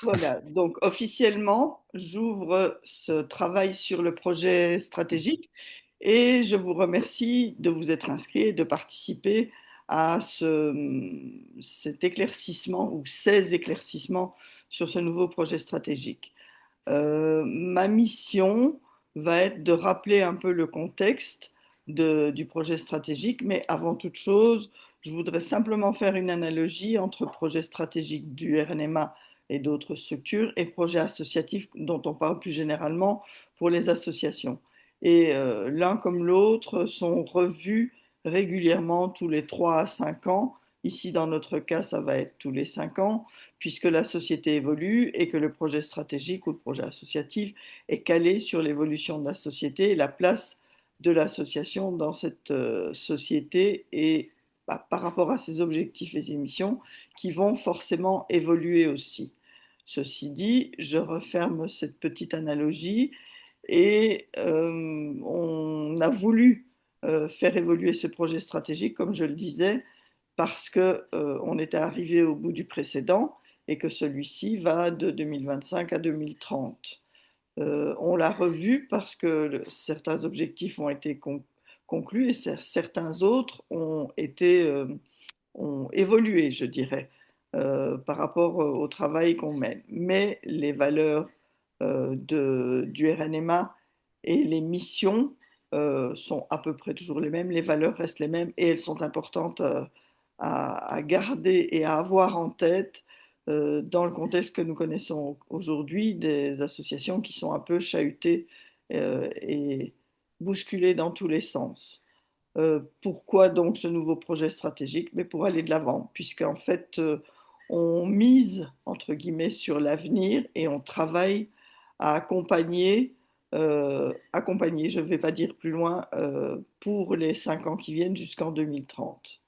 Voilà, donc officiellement, j'ouvre ce travail sur le projet stratégique et je vous remercie de vous être inscrit et de participer à cet éclaircissement ou ces éclaircissements sur ce nouveau projet stratégique. Ma mission va être de rappeler un peu le contexte du projet stratégique, mais avant toute chose, je voudrais simplement faire une analogie entre projet stratégique du RNMA et d'autres structures et projet associatif dont on parle plus généralement pour les associations. Et l'un comme l'autre sont revus régulièrement tous les 3 à 5 ans. Ici, dans notre cas, ça va être tous les 5 ans puisque la société évolue et que le projet stratégique ou le projet associatif est calé sur l'évolution de la société et la place de l'association dans cette société et par rapport à ses objectifs et ses missions qui vont forcément évoluer aussi. Ceci dit, je referme cette petite analogie et on a voulu faire évoluer ce projet stratégique, comme je le disais, parce que on était arrivé au bout du précédent et que celui-ci va de 2025 à 2030. On l'a revu parce que certains objectifs ont été conclus et certains autres ont évolué, je dirais, par rapport au travail qu'on mène. Mais les valeurs du RNMA et les missions sont à peu près toujours les mêmes, les valeurs restent les mêmes et elles sont importantes à garder et à avoir en tête dans le contexte que nous connaissons aujourd'hui, des associations qui sont un peu chahutées et bousculées dans tous les sens. Pourquoi donc ce nouveau projet stratégique? Mais pour aller de l'avant, puisqu'en fait, on mise, entre guillemets, sur l'avenir et on travaille à accompagner, je ne vais pas dire plus loin, pour les 5 ans qui viennent jusqu'en 2030.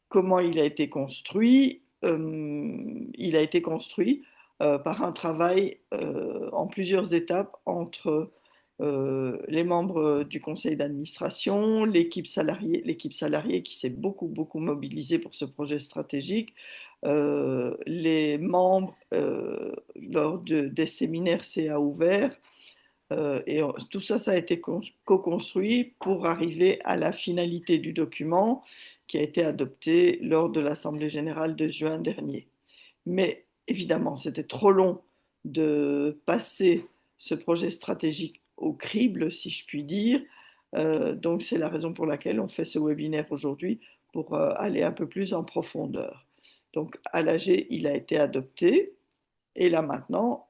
Comment il a été construit? Il a été construit par un travail en plusieurs étapes entre les membres du conseil d'administration, l'équipe salariée qui s'est beaucoup, beaucoup mobilisée pour ce projet stratégique, les membres lors des séminaires CA ouverts, et tout ça, ça a été co-construit pour arriver à la finalité du document qui a été adopté lors de l'Assemblée générale de juin dernier. Mais évidemment, c'était trop long de passer ce projet stratégique au crible, si je puis dire. Donc c'est la raison pour laquelle on fait ce webinaire aujourd'hui, pour aller un peu plus en profondeur. Donc à l'AG, il a été adopté et là maintenant,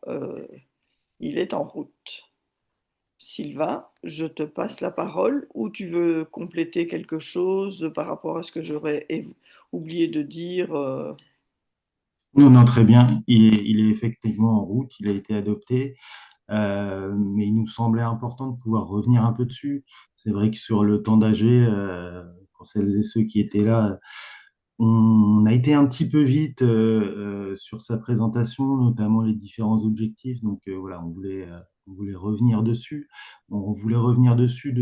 il est en route. Sylvain, je te passe la parole ou tu veux compléter quelque chose par rapport à ce que j'aurais oublié de dire Non, non, très bien. Il est effectivement en route, il a été adopté, mais il nous semblait important de pouvoir revenir un peu dessus. C'est vrai que sur le temps d'AG, pour celles et ceux qui étaient là, on a été un petit peu vite sur sa présentation, notamment les différents objectifs. Donc voilà, on voulait revenir dessus. On voulait revenir dessus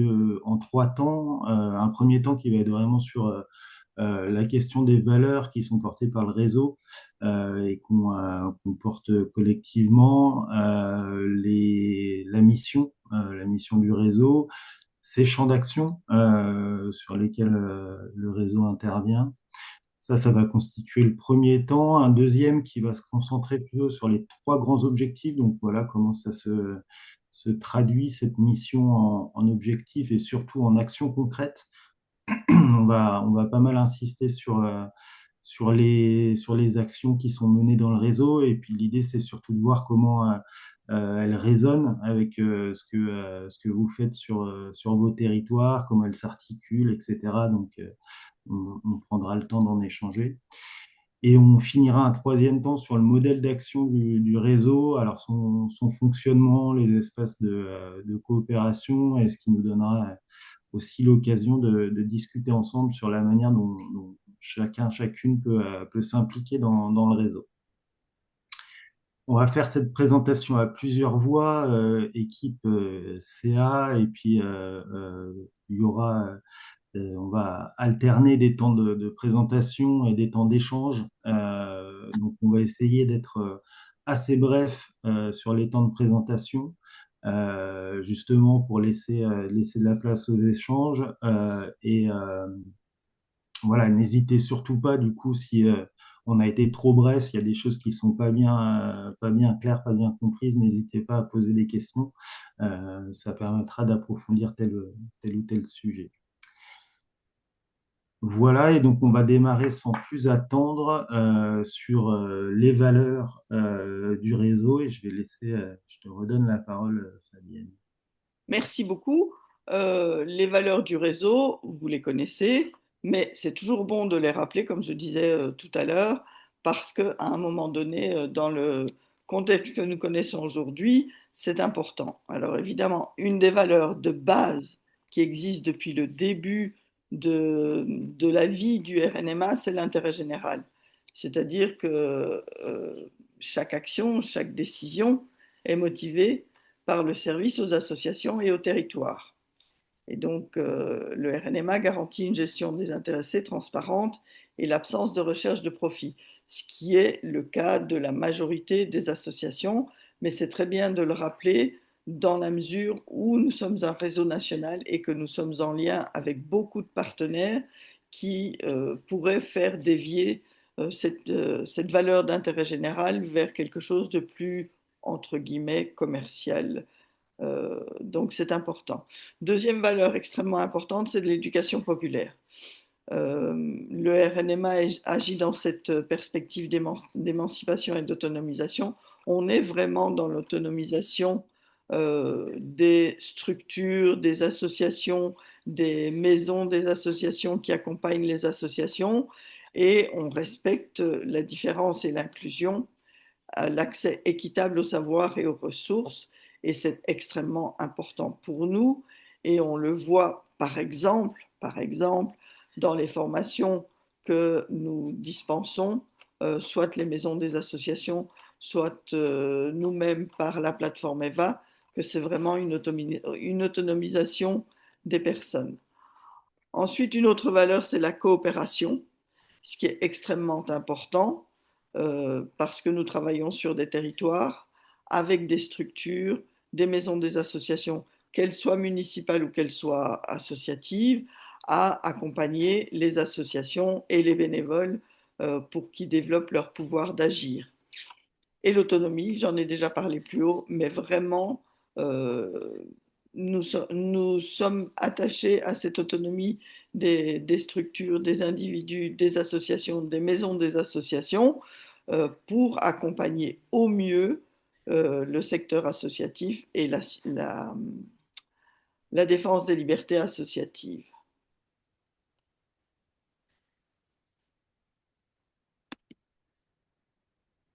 en trois temps. Un premier temps qui va être vraiment sur la question des valeurs qui sont portées par le réseau et qu'on porte collectivement, la mission du réseau, ses champs d'action sur lesquels le réseau intervient. Ça va constituer le premier temps. Un deuxième qui va se concentrer plutôt sur les trois grands objectifs. Donc voilà comment se traduit cette mission en objectifs et surtout en actions concrètes. On va pas mal insister sur les actions qui sont menées dans le réseau. Et puis l'idée, c'est surtout de voir comment elles résonnent avec ce que vous faites sur vos territoires, comment elles s'articulent, etc. Donc, on prendra le temps d'en échanger. Et on finira un troisième temps sur le modèle d'action du réseau, alors son fonctionnement, les espaces de coopération, et ce qui nous donnera aussi l'occasion de discuter ensemble sur la manière dont chacune peut s'impliquer dans le réseau. On va faire cette présentation à plusieurs voix, équipe CA, et puis il y aura on va alterner des temps de présentation et des temps d'échange. Donc, on va essayer d'être assez bref sur les temps de présentation, justement pour laisser de la place aux échanges. Voilà, n'hésitez surtout pas, du coup, si on a été trop bref, s'il y a des choses qui sont pas bien claires, pas bien comprises, n'hésitez pas à poser des questions. Ça permettra d'approfondir tel ou tel sujet. Voilà, et donc on va démarrer sans plus attendre sur les valeurs du réseau et je te redonne la parole, Fabienne. Merci beaucoup. Les valeurs du réseau, vous les connaissez, mais c'est toujours bon de les rappeler, comme je disais tout à l'heure, parce qu'à un moment donné, dans le contexte que nous connaissons aujourd'hui, c'est important. Alors évidemment, une des valeurs de base qui existe depuis le début de la vie du RNMA, c'est l'intérêt général. C'est-à-dire que chaque action, chaque décision est motivée par le service aux associations et aux territoires. Et donc, le RNMA garantit une gestion désintéressée, transparente et l'absence de recherche de profit, ce qui est le cas de la majorité des associations, mais c'est très bien de le rappeler dans la mesure où nous sommes un réseau national et que nous sommes en lien avec beaucoup de partenaires qui pourraient faire dévier cette valeur d'intérêt général vers quelque chose de plus, entre guillemets, commercial. Donc c'est important. Deuxième valeur extrêmement importante, c'est de l'éducation populaire. Le RNMA agit dans cette perspective d'émancipation et d'autonomisation. On est vraiment dans l'autonomisation des structures, des associations, des maisons des associations qui accompagnent les associations et on respecte la différence et l'inclusion, l'accès équitable au savoir et aux ressources, et c'est extrêmement important pour nous, et on le voit par exemple dans les formations que nous dispensons, soit les maisons des associations, soit nous-mêmes par la plateforme EVA, que c'est vraiment une autonomisation des personnes. Ensuite, une autre valeur, c'est la coopération, ce qui est extrêmement important parce que nous travaillons sur des territoires avec des structures, des maisons des associations, qu'elles soient municipales ou qu'elles soient associatives, à accompagner les associations et les bénévoles pour qu'ils développent leur pouvoir d'agir. Et l'autonomie, j'en ai déjà parlé plus haut, mais vraiment, euh, nous sommes attachés à cette autonomie des structures, des individus, des associations, des maisons des associations, pour accompagner au mieux le secteur associatif et la défense des libertés associatives.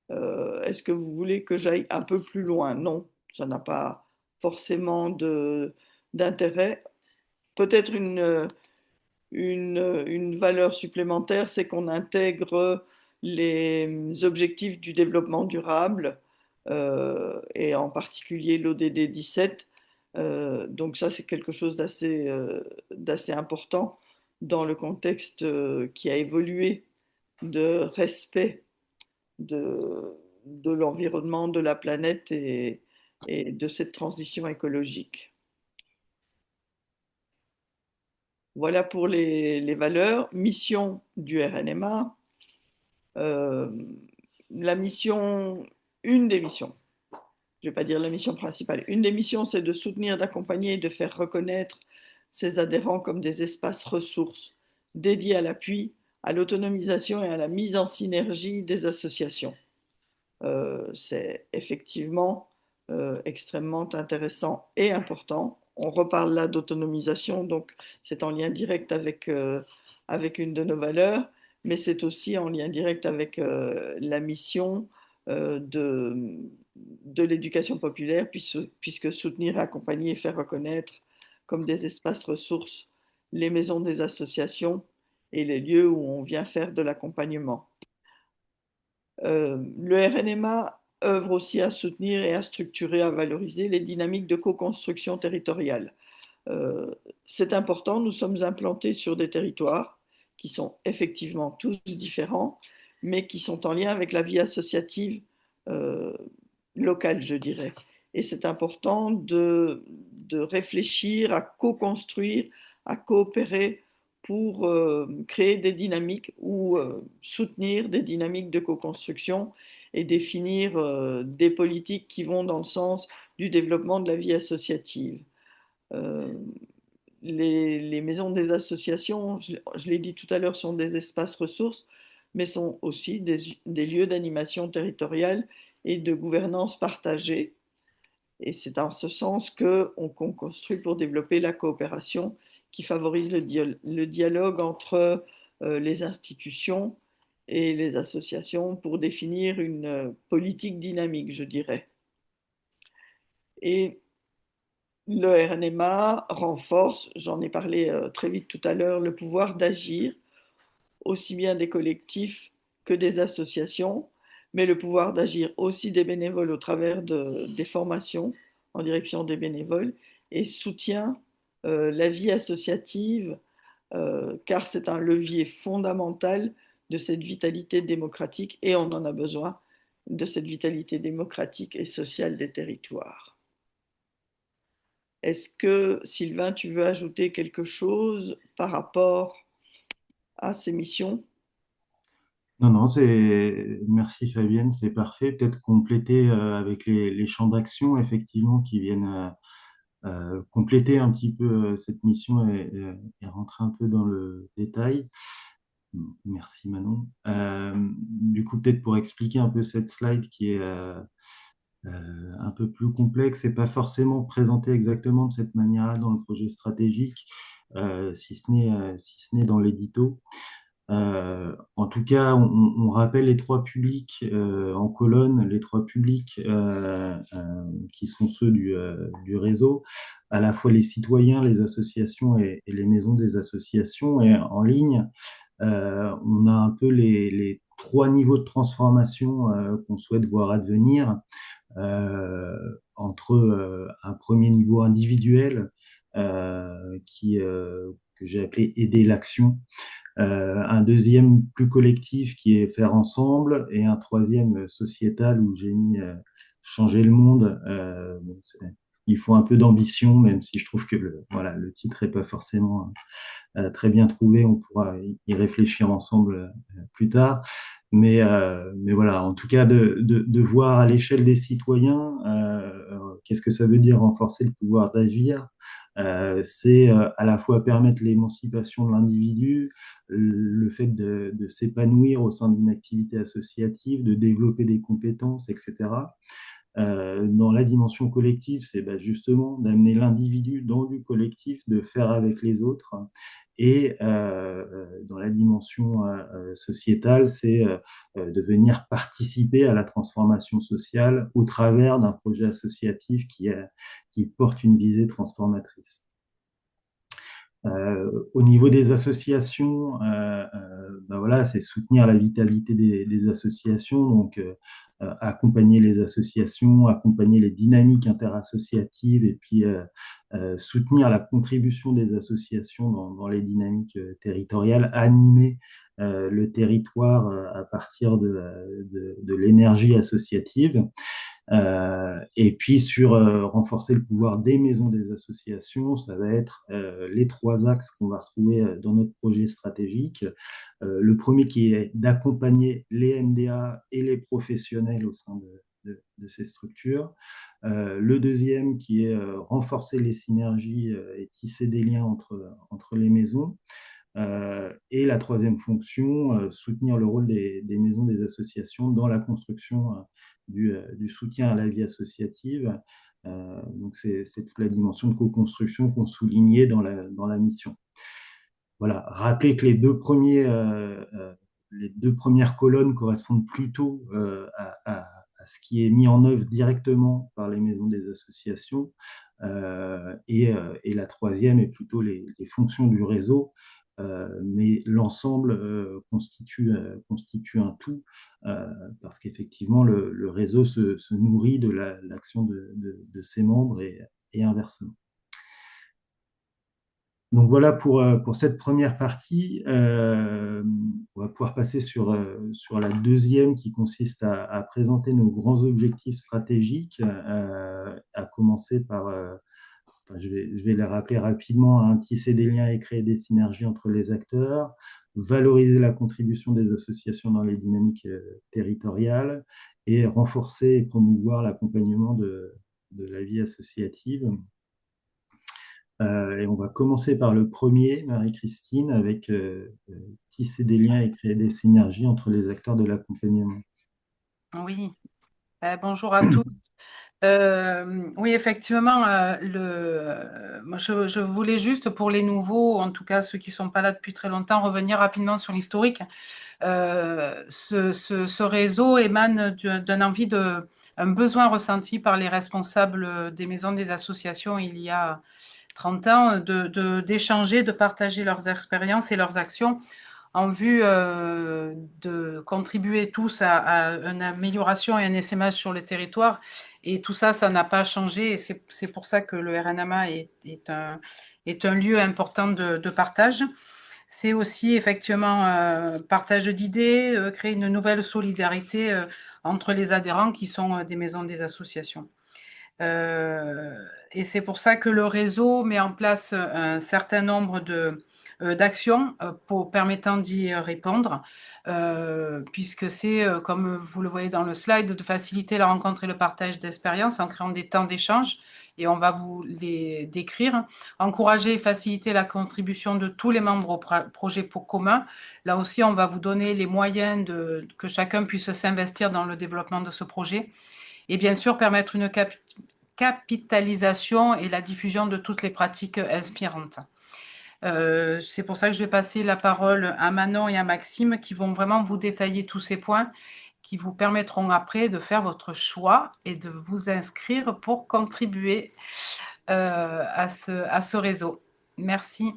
Est-ce que vous voulez que j'aille un peu plus loin? Non, ça n'a pas forcément d'intérêt. Peut-être une valeur supplémentaire, c'est qu'on intègre les objectifs du développement durable et en particulier l'ODD 17. Donc ça, c'est quelque chose d'assez important dans le contexte qui a évolué de respect de l'environnement, de la planète et de cette transition écologique. Voilà pour les valeurs. Mission du RNMA. Euh, la mission, une des missions, je ne vais pas dire la mission principale, une des missions, c'est de soutenir, d'accompagner et de faire reconnaître ces adhérents comme des espaces ressources dédiés à l'appui, à l'autonomisation et à la mise en synergie des associations. C'est effectivement extrêmement intéressant et important. On reparle là d'autonomisation, donc c'est en lien direct avec une de nos valeurs, mais c'est aussi en lien direct avec la mission de l'éducation populaire, puisque soutenir, accompagner et faire reconnaître comme des espaces ressources les maisons des associations et les lieux où on vient faire de l'accompagnement. Le RNMA œuvre aussi à soutenir et à structurer, à valoriser les dynamiques de co-construction territoriale. Euh, c'est important, nous sommes implantés sur des territoires qui sont effectivement tous différents, mais qui sont en lien avec la vie associative euh, locale, je dirais. Et c'est important de réfléchir à co-construire, à coopérer pour créer des dynamiques ou soutenir des dynamiques de co-construction et définir des politiques qui vont dans le sens du développement de la vie associative. Euh, les maisons des associations, je l'ai dit tout à l'heure, sont des espaces ressources, mais sont aussi des lieux d'animation territoriale et de gouvernance partagée. Et c'est en ce sens qu'on construit pour développer la coopération qui favorise le dialogue entre les institutions et les associations pour définir une politique dynamique, je dirais. Et le RNMA renforce, j'en ai parlé très vite tout à l'heure, le pouvoir d'agir, aussi bien des collectifs que des associations, mais le pouvoir d'agir aussi des bénévoles au travers des formations en direction des bénévoles et soutient la vie associative, car c'est un levier fondamental de cette vitalité démocratique et on en a besoin de cette vitalité démocratique et sociale des territoires. Est-ce que, Sylvain, tu veux ajouter quelque chose par rapport à ces missions? Non, non, merci Fabienne, c'est parfait. Peut-être compléter avec les champs d'action, effectivement, qui viennent compléter un petit peu cette mission et rentrer un peu dans le détail. Merci Manon. Du coup, peut-être pour expliquer un peu cette slide qui est un peu plus complexe et pas forcément présentée exactement de cette manière-là dans le projet stratégique, si ce n'est dans l'édito. En tout cas, on rappelle les trois publics en colonne, les trois publics qui sont ceux du réseau, à la fois les citoyens, les associations et les maisons des associations. Et en ligne, on a un peu les trois niveaux de transformation qu'on souhaite voir advenir, entre un premier niveau individuel que j'ai appelé aider l'action, un deuxième plus collectif qui est faire ensemble, et un troisième sociétal où j'ai mis changer le monde. Il faut un peu d'ambition, même si je trouve que voilà, le titre n'est pas forcément très bien trouvé. On pourra y réfléchir ensemble plus tard. Mais voilà, en tout cas, de voir à l'échelle des citoyens, qu'est-ce que ça veut dire renforcer le pouvoir d'agir. C'est à la fois permettre l'émancipation de l'individu, le fait de s'épanouir au sein d'une activité associative, de développer des compétences, etc. Dans la dimension collective, c'est justement d'amener l'individu dans du collectif, de faire avec les autres. Et dans la dimension sociétale, c'est de venir participer à la transformation sociale au travers d'un projet associatif qui porte une visée transformatrice. Au niveau des associations, voilà, c'est soutenir la vitalité des associations, donc accompagner les associations, accompagner les dynamiques interassociatives et puis soutenir la contribution des associations dans les dynamiques territoriales, animer le territoire à partir de l'énergie associative. Et puis sur renforcer le pouvoir des maisons des associations, ça va être les trois axes qu'on va retrouver dans notre projet stratégique. Le premier qui est d'accompagner les MDA et les professionnels au sein de ces structures. Le deuxième qui est renforcer les synergies et tisser des liens entre les maisons. Et la troisième fonction, soutenir le rôle des maisons des associations dans la construction du soutien à la vie associative. Donc c'est toute la dimension de co-construction qu'on soulignait dans la mission. Voilà, rappeler que les deux premières colonnes correspondent plutôt à ce qui est mis en œuvre directement par les maisons des associations, et la troisième est plutôt les fonctions du réseau, mais l'ensemble constitue un tout, parce qu'effectivement le réseau se nourrit de l'action de ses membres et inversement. Donc voilà pour cette première partie. On va pouvoir passer sur la deuxième qui consiste à présenter nos grands objectifs stratégiques, à commencer par, enfin, je vais les rappeler rapidement, hein, tisser des liens et créer des synergies entre les acteurs, valoriser la contribution des associations dans les dynamiques territoriales et renforcer et promouvoir l'accompagnement de la vie associative. Et on va commencer par le premier, Marie-Christine, avec tisser des liens et créer des synergies entre les acteurs de l'accompagnement. Oui, bonjour à tous. Oui, effectivement, moi, je voulais juste pour les nouveaux, en tout cas ceux qui ne sont pas là depuis très longtemps, revenir rapidement sur l'historique. Ce réseau émane d'un envie un besoin ressenti par les responsables des maisons des associations il y a 30 ans d'échanger, de partager leurs expériences et leurs actions en vue de contribuer tous à une amélioration et un essaimage sur le territoire. Et tout ça, ça n'a pas changé. Et c'est pour ça que le RNMA est un lieu important de partage. C'est aussi effectivement partage d'idées, créer une nouvelle solidarité entre les adhérents qui sont des maisons des associations. Et c'est pour ça que le réseau met en place un certain nombre d'actions pour permettant d'y répondre, puisque c'est, comme vous le voyez dans le slide, de faciliter la rencontre et le partage d'expériences en créant des temps d'échange, et on va vous les décrire. Encourager et faciliter la contribution de tous les membres au projet pour commun. Là aussi, on va vous donner les moyens que chacun puisse s'investir dans le développement de ce projet. Et bien sûr, permettre une capitalisation et la diffusion de toutes les pratiques inspirantes. C'est pour ça que je vais passer la parole à Manon et à Maxime qui vont vraiment vous détailler tous ces points qui vous permettront après de faire votre choix et de vous inscrire pour contribuer à ce réseau. Merci.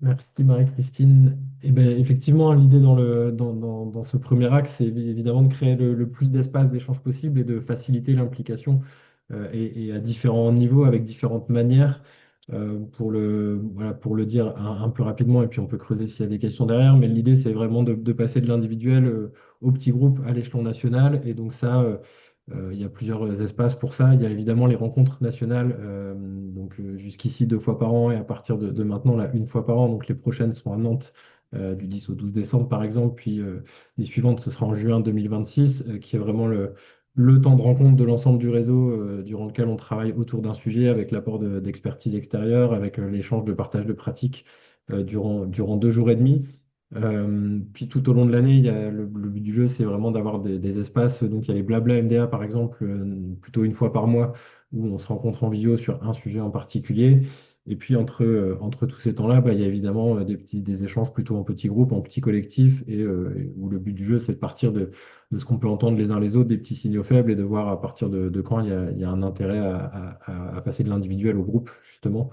Merci Marie-Christine. Eh ben, effectivement, l'idée dans ce premier axe, c'est évidemment de créer le plus d'espace d'échange possible et de faciliter l'implication et à différents niveaux, avec différentes manières. Voilà, pour le dire un peu rapidement, et puis on peut creuser s'il y a des questions derrière, mais l'idée, c'est vraiment de passer de l'individuel au petit groupe à l'échelon national. Et donc ça, il y a plusieurs espaces pour ça. Il y a évidemment les rencontres nationales, jusqu'ici 2 fois par an, et à partir de maintenant, là, 1 fois par an. Donc les prochaines sont à Nantes du 10 au 12 décembre, par exemple. Puis les suivantes, ce sera en juin 2026, qui est vraiment le temps de rencontre de l'ensemble du réseau durant lequel on travaille autour d'un sujet avec l'apport d'expertise extérieure, avec l'échange de partage de pratiques durant 2 jours et demi. Puis tout au long de l'année, il y a le but du jeu, c'est vraiment d'avoir des espaces. Donc il y a les Blabla MDA par exemple, plutôt 1 fois par mois, où on se rencontre en visio sur un sujet en particulier. Et puis entre tous ces temps-là, bah, il y a évidemment des échanges plutôt en petits groupes, en petits collectifs, et où le but du jeu, c'est de partir de ce qu'on peut entendre les uns les autres, des petits signaux faibles, et de voir à partir de quand il y a un intérêt à passer de l'individuel au groupe, justement,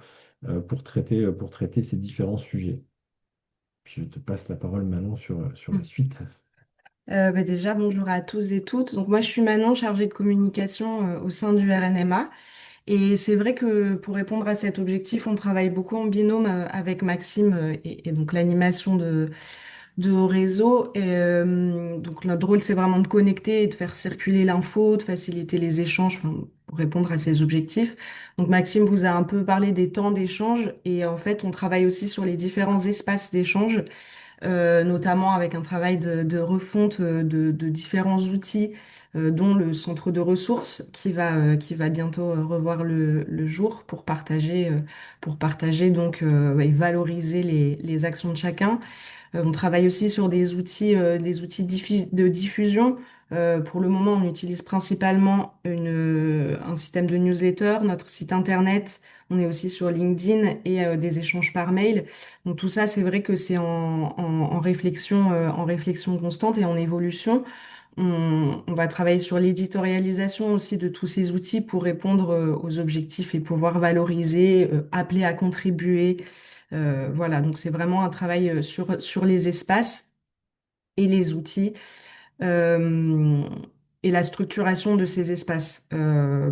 pour traiter ces différents sujets. Puis je te passe la parole, Manon, sur la suite. Déjà, bonjour à tous et toutes. Donc, moi, je suis Manon, chargée de communication au sein du RNMA. Et c'est vrai que pour répondre à cet objectif, on travaille beaucoup en binôme avec Maxime et donc l'animation de Haut Réseau. Et, donc, notre rôle, c'est vraiment de connecter et de faire circuler l'info, de faciliter les échanges, enfin, pour répondre à ces objectifs. Donc, Maxime vous a un peu parlé des temps d'échange. Et en fait, on travaille aussi sur les différents espaces d'échange, notamment avec un travail de refonte de différents outils, dont le centre de ressources qui va bientôt revoir le jour pour partager donc et valoriser les actions de chacun. On travaille aussi sur des outils de diffusion. Pour le moment, on utilise principalement un système de newsletter, notre site internet. On est aussi sur LinkedIn et des échanges par mail. Donc tout ça, c'est vrai que c'est en réflexion constante et en évolution. On va travailler sur l'éditorialisation aussi de tous ces outils pour répondre aux objectifs et pouvoir valoriser, appeler à contribuer. Voilà, donc c'est vraiment un travail sur les espaces et les outils. Euh, et la structuration de ces espaces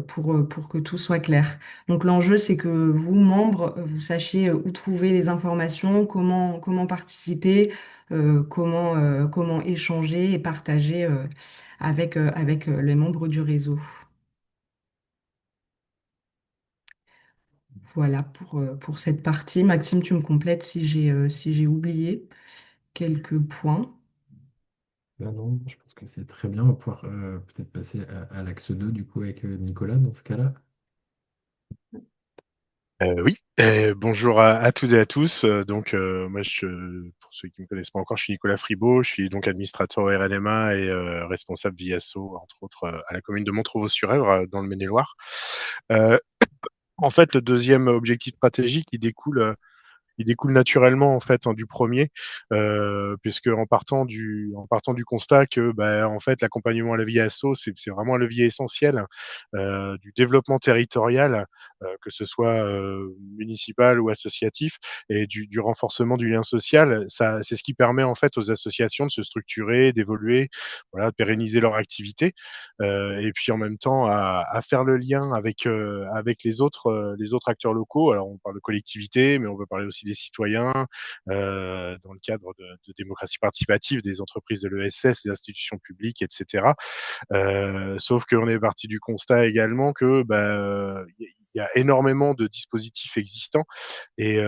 pour que tout soit clair. Donc l'enjeu, c'est que vous, membres, vous sachiez où trouver les informations, comment participer, comment échanger et partager avec les membres du réseau. Voilà pour cette partie. Maxime, tu me complètes si j'ai oublié quelques points. Ben non, je pense que c'est très bien. On va pouvoir peut-être passer à l'axe 2 du coup avec Nicolas dans ce cas-là. Oui, bonjour à toutes et à tous. Moi, pour ceux qui ne me connaissent pas encore, je suis Nicolas Fribaud, je suis donc administrateur au RNMA et responsable VIASO, entre autres, à la commune de Montrouveau-sur-Èvre, dans le Maine-et-Loire. Euh, En fait, le deuxième objectif stratégique, il découle naturellement en fait du premier, puisque en partant du constat que en fait l'accompagnement à la vie asso c'est vraiment un levier essentiel du développement territorial, que ce soit municipal ou associatif, et du renforcement du lien social. Ça, c'est ce qui permet en fait aux associations de se structurer, d'évoluer, voilà, de pérenniser leur activité, et puis en même temps à faire le lien avec les autres acteurs locaux. Alors on parle de collectivités, mais on peut parler aussi des citoyens, dans le cadre de démocratie participative, des entreprises de l'ESS, des institutions publiques, etc. Sauf qu'on est parti du constat également que il y a énormément de dispositifs existants et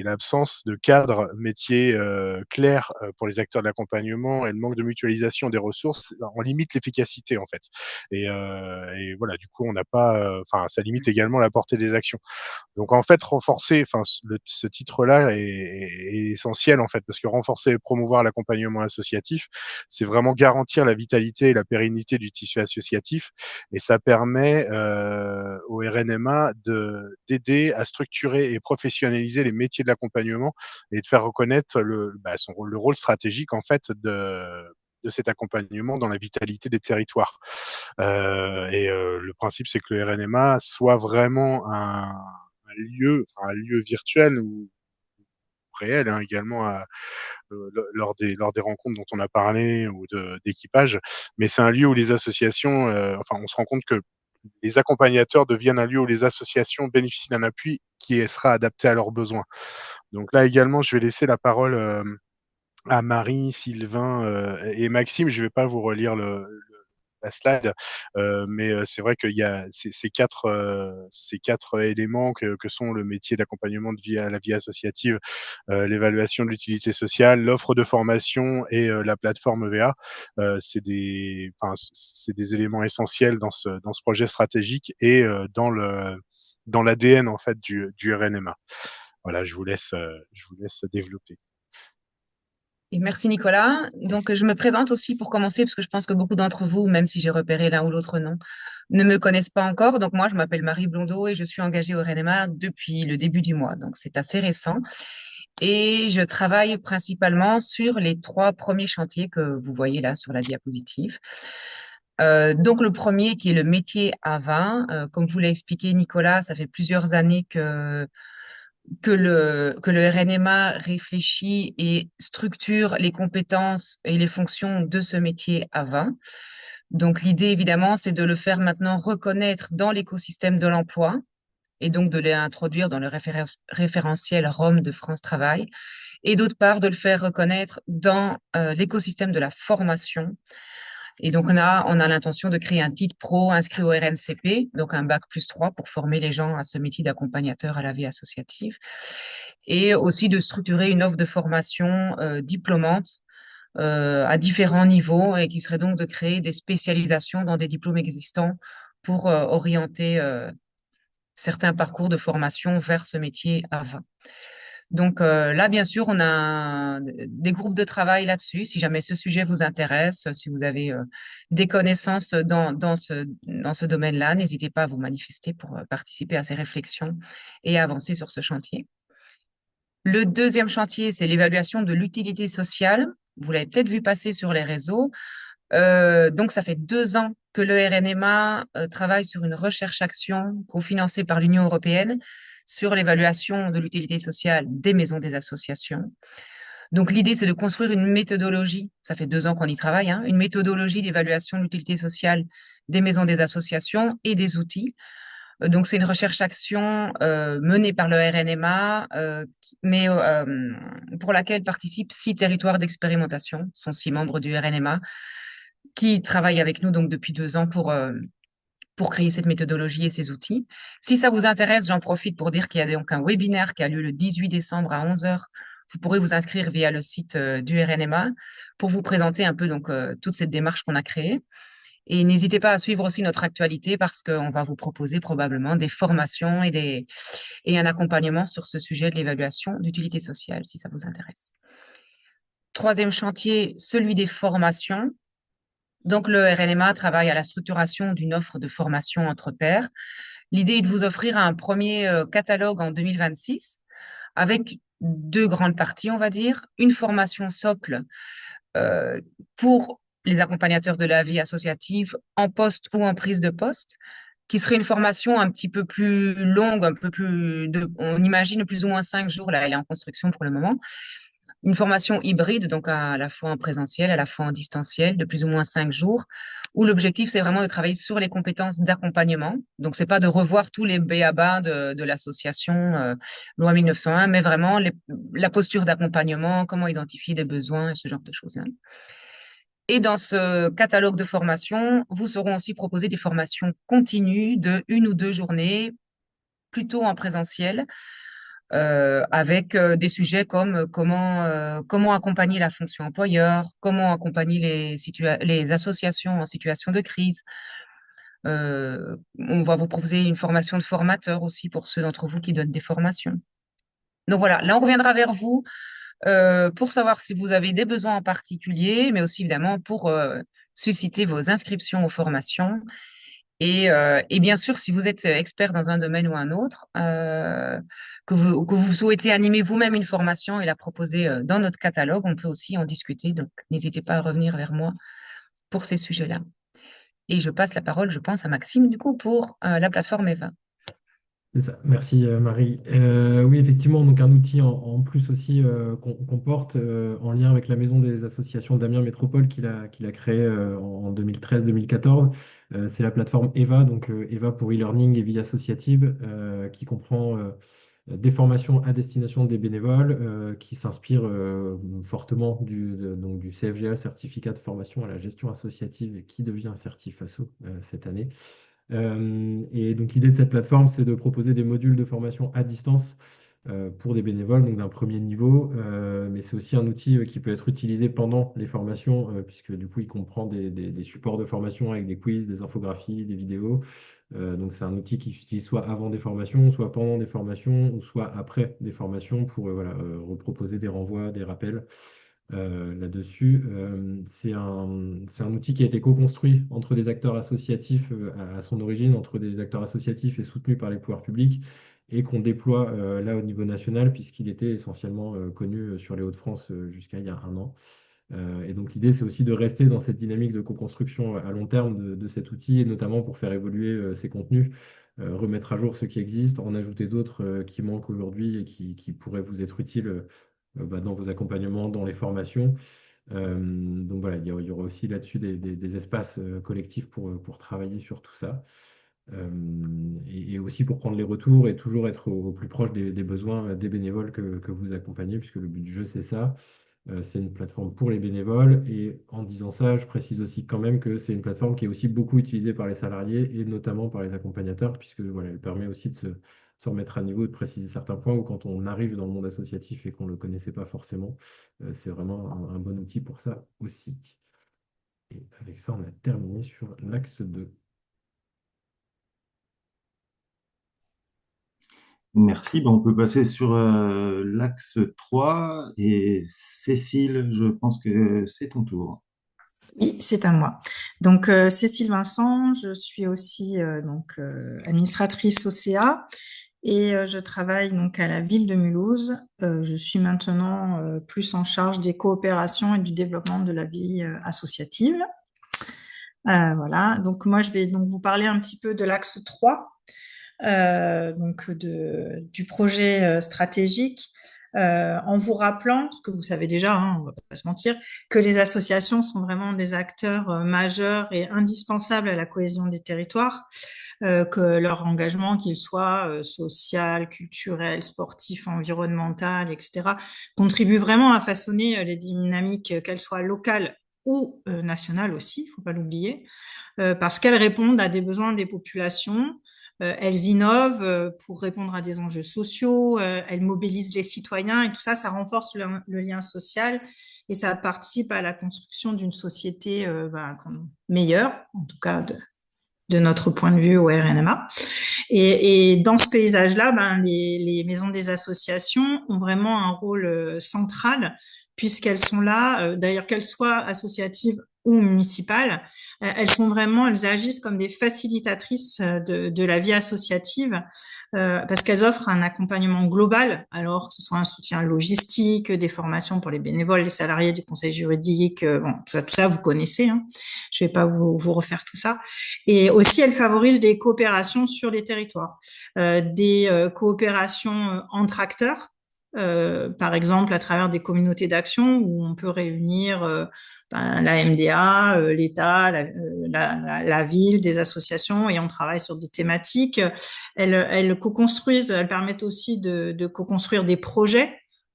l'absence de cadre métier clair pour les acteurs de l'accompagnement et le manque de mutualisation des ressources en limite l'efficacité en fait. Et voilà, du coup, on n'a pas, enfin, ça limite également la portée des actions. Donc en fait, renforcer, enfin, ce titre-là est essentiel en fait, parce que renforcer et promouvoir l'accompagnement associatif, c'est vraiment garantir la vitalité et la pérennité du tissu associatif, et ça permet au RNMA d'aider à structurer et professionnaliser les métiers de l'accompagnement et de faire reconnaître le rôle stratégique en fait de cet accompagnement dans la vitalité des territoires. Le principe, c'est que le RNMA soit vraiment un lieu virtuel ou réel, hein, également lors des rencontres dont on a parlé ou d'équipage, mais c'est un lieu où les associations, enfin, on se rend compte que les accompagnateurs deviennent un lieu où les associations bénéficient d'un appui qui sera adapté à leurs besoins. Donc là également, je vais laisser la parole à Marie, Sylvain et Maxime. Je ne vais pas vous relire la slide, mais c'est vrai qu'il y a ces quatre éléments que sont le métier d'accompagnement de vie à la vie associative, l'évaluation de l'utilité sociale, l'offre de formation et la plateforme EVA. C'est des éléments essentiels dans ce projet stratégique et dans l'ADN en fait du RNMA. Voilà, je vous laisse développer. Et merci Nicolas. Donc, je me présente aussi pour commencer, parce que je pense que beaucoup d'entre vous, même si j'ai repéré l'un ou l'autre nom, ne me connaissent pas encore. Donc, moi, je m'appelle Marie Blondeau et je suis engagée au RNMA depuis le début du mois. Donc, c'est assez récent. Et je travaille principalement sur les trois premiers chantiers que vous voyez là sur la diapositive. Donc, le premier qui est le métier à 20. Comme vous l'a expliqué Nicolas, ça fait plusieurs années que le RNMA réfléchit et structure les compétences et les fonctions de ce métier à 20. Donc, l'idée, évidemment, c'est de le faire maintenant reconnaître dans l'écosystème de l'emploi et donc de l'introduire dans le référentiel ROM de France Travail, et d'autre part, de le faire reconnaître dans l'écosystème de la formation. Et donc, on a l'intention de créer un titre pro inscrit au RNCP, donc un bac+3 pour former les gens à ce métier d'accompagnateur à la vie associative. Et aussi de structurer une offre de formation diplômante à différents niveaux, et qui serait donc de créer des spécialisations dans des diplômes existants pour orienter certains parcours de formation vers ce métier à 20. Donc là, bien sûr, on a des groupes de travail là-dessus. Si jamais ce sujet vous intéresse, si vous avez des connaissances dans ce domaine-là, n'hésitez pas à vous manifester pour participer à ces réflexions et avancer sur ce chantier. Le deuxième chantier, c'est l'évaluation de l'utilité sociale. Vous l'avez peut-être vu passer sur les réseaux. Donc, ça fait 2 ans que le RNMA travaille sur une recherche-action cofinancée par l'Union européenne sur l'évaluation de l'utilité sociale des maisons des associations. Donc, l'idée, c'est de construire une méthodologie, ça fait 2 ans qu'on y travaille, hein, une méthodologie d'évaluation de l'utilité sociale des maisons des associations et des outils. Donc, c'est une recherche-action menée par le RNMA, mais pour laquelle participent 6 territoires d'expérimentation, ce sont 6 membres du RNMA, qui travaillent avec nous donc depuis 2 ans pour créer cette méthodologie et ces outils. Si ça vous intéresse, j'en profite pour dire qu'il y a donc un webinaire qui a lieu le 18 décembre à 11 heures. Vous pourrez vous inscrire via le site du RNMA pour vous présenter un peu donc toute cette démarche qu'on a créée. Et n'hésitez pas à suivre aussi notre actualité parce qu'on va vous proposer probablement des formations et un accompagnement sur ce sujet de l'évaluation d'utilité sociale, si ça vous intéresse. Troisième chantier, celui des formations. Donc, le RNMA travaille à la structuration d'une offre de formation entre pairs. L'idée est de vous offrir un premier catalogue en 2026 avec 2 grandes parties, on va dire. Une formation socle pour les accompagnateurs de la vie associative en poste ou en prise de poste, qui serait une formation un petit peu plus longue, un peu plus, on imagine plus ou moins 5 jours, là elle est en construction pour le moment. Une formation hybride, donc à la fois en présentiel, à la fois en distanciel, de plus ou moins 5 jours, où l'objectif, c'est vraiment de travailler sur les compétences d'accompagnement. Donc, c'est pas de revoir tous les b.a.-ba de l'association loi 1901, mais vraiment la posture d'accompagnement, comment identifier des besoins, ce genre de choses. Et dans ce catalogue de formation, vous seront aussi proposées des formations continues de 1 ou 2 journées, plutôt en présentiel, avec des sujets comme comment accompagner la fonction employeur, comment accompagner les associations en situation de crise. On va vous proposer une formation de formateur aussi pour ceux d'entre vous qui donnent des formations. Donc voilà, là on reviendra vers vous pour savoir si vous avez des besoins en particulier, mais aussi évidemment pour susciter vos inscriptions aux formations. Et bien sûr, si vous êtes expert dans un domaine ou un autre, que vous souhaitez animer vous-même une formation et la proposer dans notre catalogue, on peut aussi en discuter. Donc, n'hésitez pas à revenir vers moi pour ces sujets-là. Et je passe la parole, je pense, à Maxime, du coup, pour la plateforme EVA. C'est ça. Merci Marie. Oui, effectivement, donc un outil en plus aussi qu'on porte en lien avec la Maison des associations d'Amiens Métropole qu'il a créé en 2013-2014. C'est la plateforme EVA, donc EVA pour e-learning et vie associative, qui comprend des formations à destination des bénévoles, qui s'inspire fortement donc du CFGA, certificat de formation à la gestion associative, qui devient certif ASSO cette année. Et donc l'idée de cette plateforme, c'est de proposer des modules de formation à distance pour des bénévoles, donc d'un premier niveau, mais c'est aussi un outil qui peut être utilisé pendant les formations, puisque du coup, il comprend des supports de formation avec des quiz, des infographies, des vidéos. Donc c'est un outil qui s'utilise soit avant des formations, soit pendant des formations, ou soit après des formations pour voilà, reproposer des renvois, des rappels là-dessus. C'est un outil qui a été co-construit entre des acteurs associatifs à son origine, entre des acteurs associatifs et soutenu par les pouvoirs publics, et qu'on déploie là au niveau national, puisqu'il était essentiellement connu sur les Hauts-de-France jusqu'à il y a 1 an. Et donc l'idée, c'est aussi de rester dans cette dynamique de co-construction à long terme de cet outil, et notamment pour faire évoluer ses contenus, remettre à jour ceux qui existent, en ajouter d'autres qui manquent aujourd'hui et qui pourraient vous être utiles dans vos accompagnements, dans les formations. Donc voilà, il y aura aussi là-dessus des espaces collectifs pour travailler sur tout ça. Et aussi pour prendre les retours et toujours être au plus proche des besoins des bénévoles que vous accompagnez, puisque le but du jeu, c'est ça. C'est une plateforme pour les bénévoles. Et en disant ça, je précise aussi quand même que c'est une plateforme qui est aussi beaucoup utilisée par les salariés et notamment par les accompagnateurs, puisque voilà, elle permet aussi de se remettre à niveau, de préciser certains points où quand on arrive dans le monde associatif et qu'on ne le connaissait pas forcément, c'est vraiment un bon outil pour ça aussi. Et avec ça, on a terminé sur l'axe 2. Merci. On peut passer sur l'axe 3. Et Cécile, je pense que c'est ton tour. Oui, c'est à moi. Donc, Cécile Vincent, je suis aussi administratrice au CA et je travaille donc à la ville de Mulhouse. Je suis maintenant plus en charge des coopérations et du développement de la vie associative. Voilà, donc moi je vais donc vous parler un petit peu de l'axe 3, du projet stratégique. en vous rappelant, ce que vous savez déjà, hein, on va pas se mentir, que les associations sont vraiment des acteurs majeurs et indispensables à la cohésion des territoires, que leur engagement, qu'il soit social, culturel, sportif, environnemental, etc., contribue vraiment à façonner les dynamiques, qu'elles soient locales ou nationales aussi, il faut pas l'oublier, parce qu'elles répondent à des besoins des populations. Elles innovent pour répondre à des enjeux sociaux, elles mobilisent les citoyens et tout ça, ça renforce le lien social et ça participe à la construction d'une société meilleure, en tout cas de notre point de vue au RNMA. Et dans ce paysage-là, les maisons des associations ont vraiment un rôle central puisqu'elles sont là, d'ailleurs qu'elles soient associatives ou municipales, elles agissent comme des facilitatrices de la vie associative parce qu'elles offrent un accompagnement global, alors que ce soit un soutien logistique, des formations pour les bénévoles, les salariés du conseil juridique, bon, tout ça, vous connaissez, hein. Je vais pas vous refaire tout ça. Et aussi, elles favorisent des coopérations sur les territoires, des coopérations entre acteurs, par exemple à travers des communautés d'action où on peut réunir la MDA, l'État, la ville, des associations et on travaille sur des thématiques. Elles co-construisent, elles permettent aussi de co-construire des projets,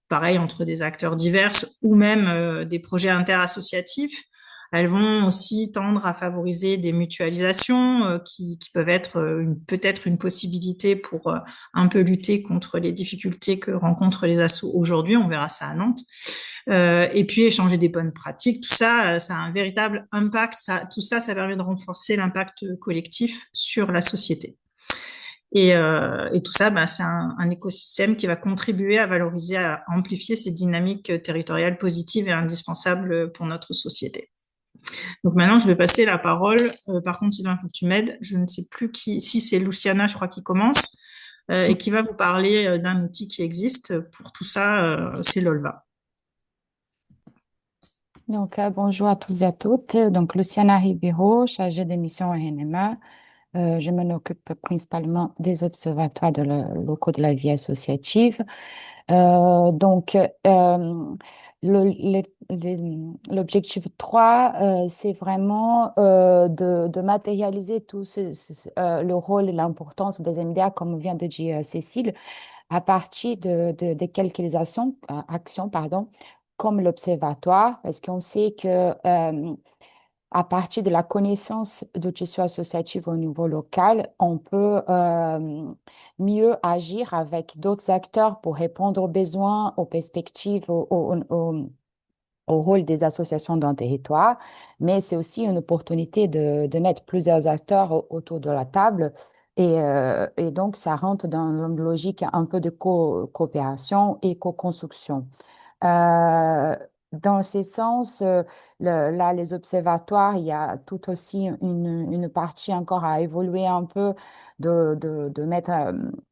pareil entre des acteurs divers ou même des projets interassociatifs. Elles vont aussi tendre à favoriser des mutualisations qui peuvent être peut-être une possibilité pour un peu lutter contre les difficultés que rencontrent les assos aujourd'hui. On verra ça à Nantes. Et puis échanger des bonnes pratiques. Tout ça, ça a un véritable impact. Tout ça, ça permet de renforcer l'impact collectif sur la société. Et tout ça, c'est un écosystème qui va contribuer à valoriser, à amplifier ces dynamiques territoriales positives et indispensables pour notre société. Donc maintenant, je vais passer la parole. Par contre, Sylvain, il faut que tu m'aides. Je ne sais plus si c'est Luciana, je crois, qui commence et qui va vous parler d'un outil qui existe. Pour tout ça, c'est Lolva. Donc, bonjour à tous et à toutes. Donc, Luciana Ribeiro, chargée de mission au RNMA. Je m'en occupe principalement des observatoires locaux de la vie associative. L'objectif 3, c'est vraiment de matérialiser le rôle et l'importance des MDA, comme vient de dire Cécile, à partir de quelques actions, comme l'observatoire, parce qu'on sait que à partir de la connaissance du tissu associatif au niveau local, on peut mieux agir avec d'autres acteurs pour répondre aux besoins, aux perspectives, au rôle des associations dans le territoire. Mais c'est aussi une opportunité de mettre plusieurs acteurs autour de la table. Et donc, ça rentre dans une logique un peu de coopération et co-construction. Euh, Dans ce sens, là, les observatoires, il y a tout aussi une partie encore à évoluer un peu, de mettre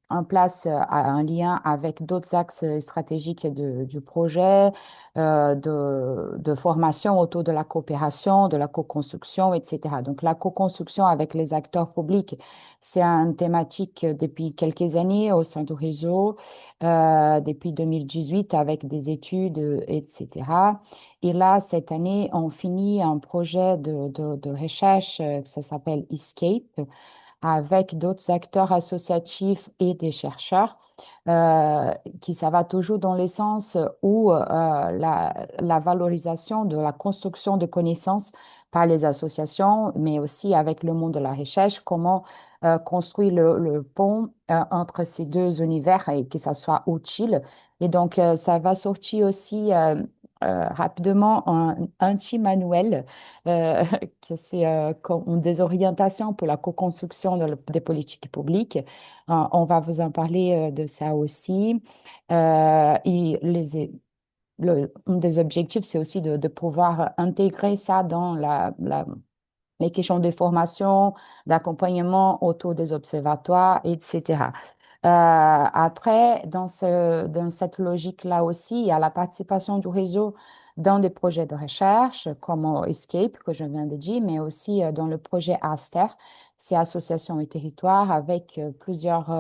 en place un lien avec d'autres axes stratégiques du projet, de formation autour de la coopération, de la co-construction, etc. Donc, la co-construction avec les acteurs publics, c'est une thématique depuis quelques années au sein du réseau depuis 2018 avec des études, etc. Et là, cette année, on finit un projet de recherche ça s'appelle Escape avec d'autres acteurs associatifs et des chercheurs. Ça va toujours dans le sens où la valorisation de la construction de connaissances par les associations, mais aussi avec le monde de la recherche, comment construire le pont entre ces deux univers et que ça soit utile. Et donc, ça va sortir aussi rapidement un petit manuel que c'est des orientations pour la co-construction des politiques publiques. On va vous en parler de ça aussi. Et un des objectifs, c'est aussi de pouvoir intégrer ça dans les questions de formation, d'accompagnement autour des observatoires, etc. Après, dans cette logique-là aussi, il y a la participation du réseau dans des projets de recherche comme Escape, que je viens de dire, mais aussi dans le projet ASTER, c'est Association et Territoire, avec plusieurs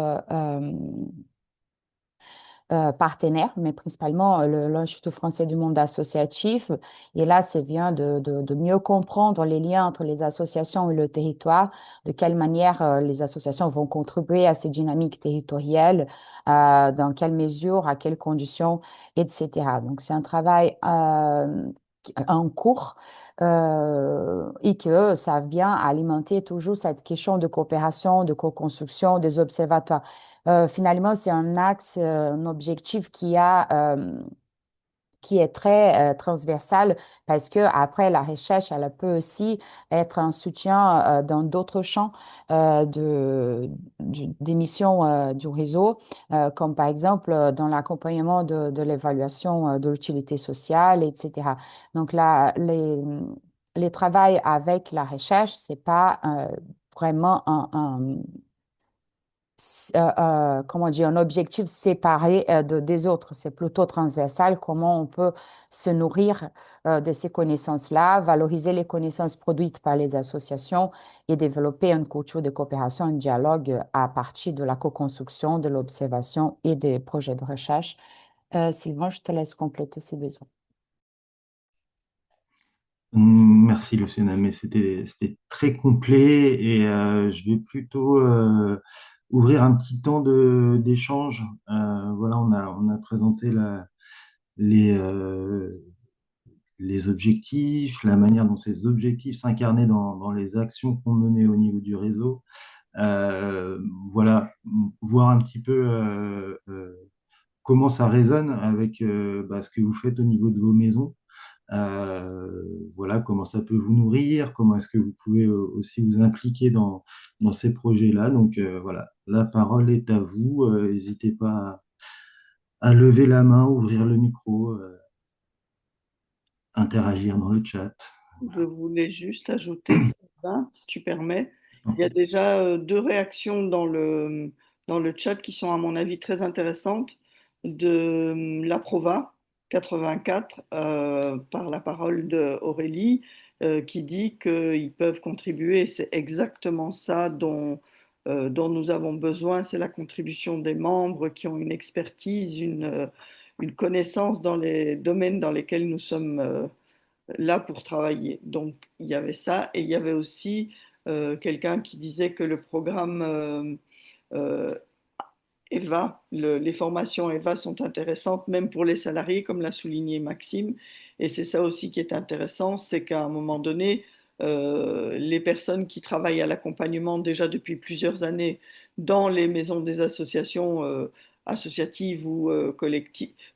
partenaires, mais principalement l'Institut français du monde associatif. Et là, c'est bien de mieux comprendre les liens entre les associations et le territoire, de quelle manière les associations vont contribuer à ces dynamiques territoriales, dans quelle mesure, à quelles conditions, etc. Donc, c'est un travail en cours et que ça vient alimenter toujours cette question de coopération, de co-construction des observatoires. Finalement, c'est un axe, un objectif qui est très transversal parce que après la recherche, elle peut aussi être un soutien dans d'autres champs des missions du réseau, comme par exemple dans l'accompagnement de l'évaluation de l'utilité sociale, etc. Donc là, les travaux avec la recherche, c'est pas vraiment comment dire, un objectif séparé des autres. C'est plutôt transversal, comment on peut se nourrir de ces connaissances-là, valoriser les connaissances produites par les associations et développer une culture de coopération, un dialogue à partir de la co-construction, de l'observation et des projets de recherche. Sylvain, je te laisse compléter si besoin. Merci Luciana, mais c'était très complet et je vais plutôt ouvrir un petit temps d'échange. Voilà, on a présenté les, euh, les objectifs, la manière dont ces objectifs s'incarnaient dans les actions qu'on menait au niveau du réseau. Voilà, voir un petit peu comment ça résonne avec ce que vous faites au niveau de vos maisons. Voilà, comment ça peut vous nourrir, comment est-ce que vous pouvez aussi vous impliquer dans ces projets-là. Donc voilà, la parole est à vous. N'hésitez pas à lever la main, ouvrir le micro, interagir dans le chat. Je voulais juste ajouter, Sylvain, si tu permets, il y a déjà deux réactions dans le chat qui sont, à mon avis, très intéressantes de l'Aprova 84 par la parole d'Aurélie qui dit qu'ils peuvent contribuer. C'est exactement ça dont nous avons besoin. C'est la contribution des membres qui ont une expertise, une connaissance dans les domaines dans lesquels nous sommes là pour travailler. Donc il y avait ça et il y avait aussi quelqu'un qui disait que le programme euh, EVA, les formations EVA sont intéressantes même pour les salariés, comme l'a souligné Maxime. Et c'est ça aussi qui est intéressant, c'est qu'à un moment donné, les personnes qui travaillent à l'accompagnement déjà depuis plusieurs années dans les maisons des associations associatives ou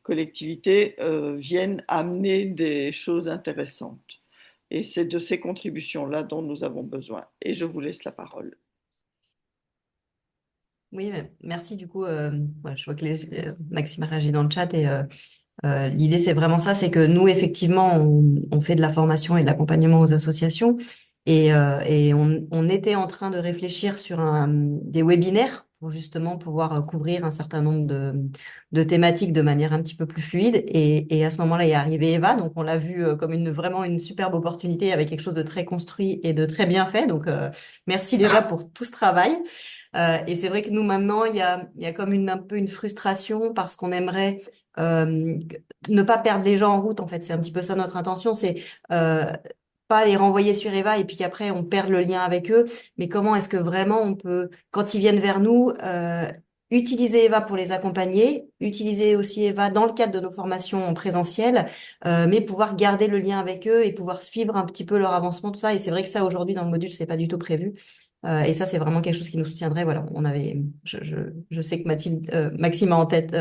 collectivités viennent amener des choses intéressantes. Et c'est de ces contributions-là dont nous avons besoin. Et je vous laisse la parole. Oui, merci du coup. Ouais, je vois que Maxime a réagi dans le chat et l'idée c'est vraiment ça, c'est que nous effectivement on fait de la formation et de l'accompagnement aux associations et on était en train de réfléchir sur des webinaires pour justement pouvoir couvrir un certain nombre de thématiques de manière un petit peu plus fluide et à ce moment-là il est arrivé Eva, donc on l'a vu comme vraiment une superbe opportunité avec quelque chose de très construit et de très bien fait, donc merci déjà pour tout ce travail. Et c'est vrai que nous, maintenant, il y a comme un peu une frustration parce qu'on aimerait ne pas perdre les gens en route. En fait, c'est un petit peu ça notre intention, c'est pas les renvoyer sur Eva et puis après, on perd le lien avec eux. Mais comment est-ce que vraiment on peut, quand ils viennent vers nous, utiliser Eva pour les accompagner, utiliser aussi Eva dans le cadre de nos formations en présentiel, mais pouvoir garder le lien avec eux et pouvoir suivre un petit peu leur avancement, tout ça. Et c'est vrai que ça, aujourd'hui, dans le module, c'est pas du tout prévu. Et ça, c'est vraiment quelque chose qui nous soutiendrait. Voilà, je sais que Maxime a en tête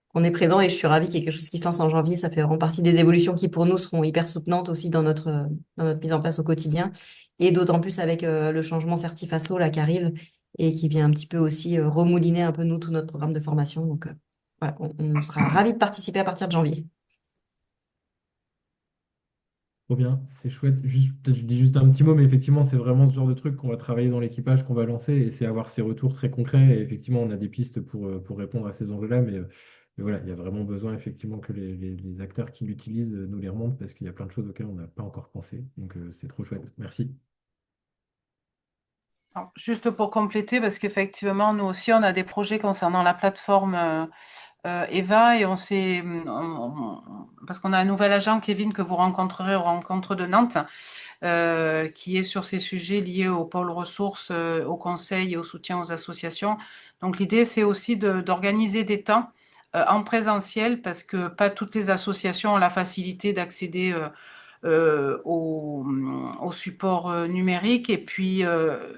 qu'on est présent et je suis ravie qu'il y ait quelque chose qui se lance en janvier. Ça fait vraiment partie des évolutions qui, pour nous, seront hyper soutenantes aussi dans notre mise en place au quotidien. Et d'autant plus avec le changement Certifaso là qui arrive et qui vient un petit peu aussi remouliner un peu nous, tout notre programme de formation. Donc voilà, on sera ravis de participer à partir de janvier. Trop bien, c'est chouette. Juste, peut-être je dis juste un petit mot, mais effectivement, c'est vraiment ce genre de truc qu'on va travailler dans l'équipage, qu'on va lancer, et c'est avoir ces retours très concrets. Et effectivement, on a des pistes pour répondre à ces enjeux-là, mais voilà, il y a vraiment besoin effectivement que les acteurs qui l'utilisent nous les remontent, parce qu'il y a plein de choses auxquelles on n'a pas encore pensé. Donc, c'est trop chouette. Merci. Alors, juste pour compléter, parce qu'effectivement, nous aussi, on a des projets concernant la plateforme Eva, et parce qu'on a un nouvel agent, Kevin, que vous rencontrerez aux rencontres de Nantes, qui est sur ces sujets liés au pôle ressources, au conseil et au soutien aux associations. Donc l'idée, c'est aussi d'organiser des temps en présentiel, parce que pas toutes les associations ont la facilité d'accéder au support numérique. Et puis,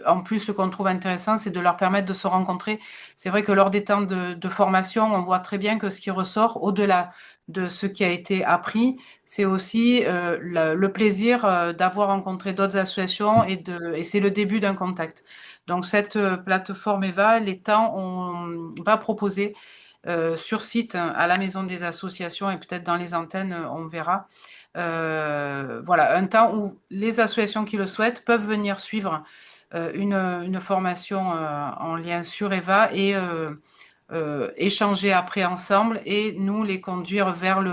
en plus, ce qu'on trouve intéressant, c'est de leur permettre de se rencontrer. C'est vrai que lors des temps de formation, on voit très bien que ce qui ressort, au-delà de ce qui a été appris, c'est aussi le plaisir d'avoir rencontré d'autres associations, et c'est le début d'un contact. Donc, cette plateforme EVA, les temps, on va proposer sur site, hein, à la maison des associations, et peut-être dans les antennes, on verra. Voilà, un temps où les associations qui le souhaitent peuvent venir suivre une formation en lien sur EVA, et échanger après ensemble, et nous les conduire vers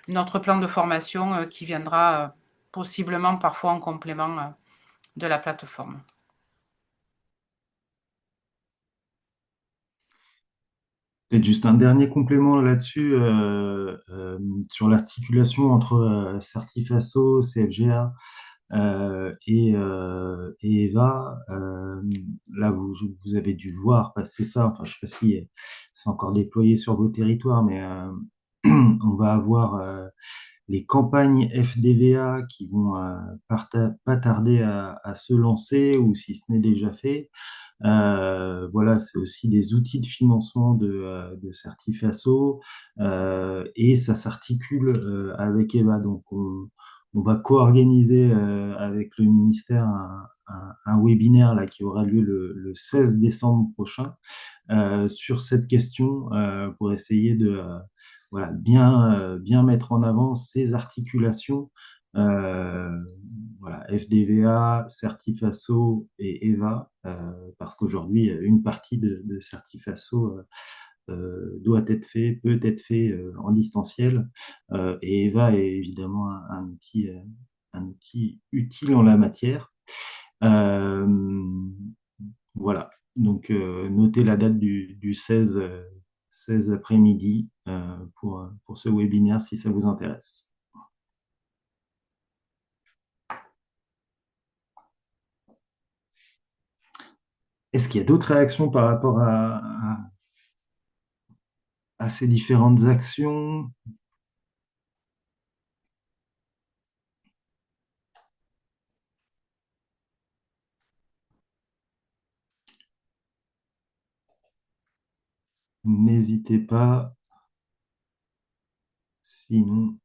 notre plan de formation qui viendra possiblement parfois en complément de la plateforme. Peut-être juste un dernier complément là-dessus, sur l'articulation entre Certifasso, CFGA et Eva. Là, vous avez dû voir passer ça. Enfin, je ne sais pas si c'est encore déployé sur vos territoires, mais on va avoir les campagnes FDVA qui vont pas tarder à se lancer, ou si ce n'est déjà fait. Voilà, c'est aussi des outils de financement de Certifasso, et ça s'articule avec Eva. Donc, on va co-organiser avec le ministère un webinaire là, qui aura lieu le 16 décembre prochain, sur cette question, pour essayer de voilà, bien mettre en avant ces articulations. euh, voilà, FDVA, Certifasso et EVA, parce qu'aujourd'hui, une partie de Certifasso doit être fait, peut être fait en distanciel, et EVA est évidemment un outil utile en la matière. Euh, voilà, donc notez la date du 16 après-midi pour ce webinaire si ça vous intéresse. Est-ce qu'il y a d'autres réactions par rapport à ces différentes actions? N'hésitez pas. Sinon,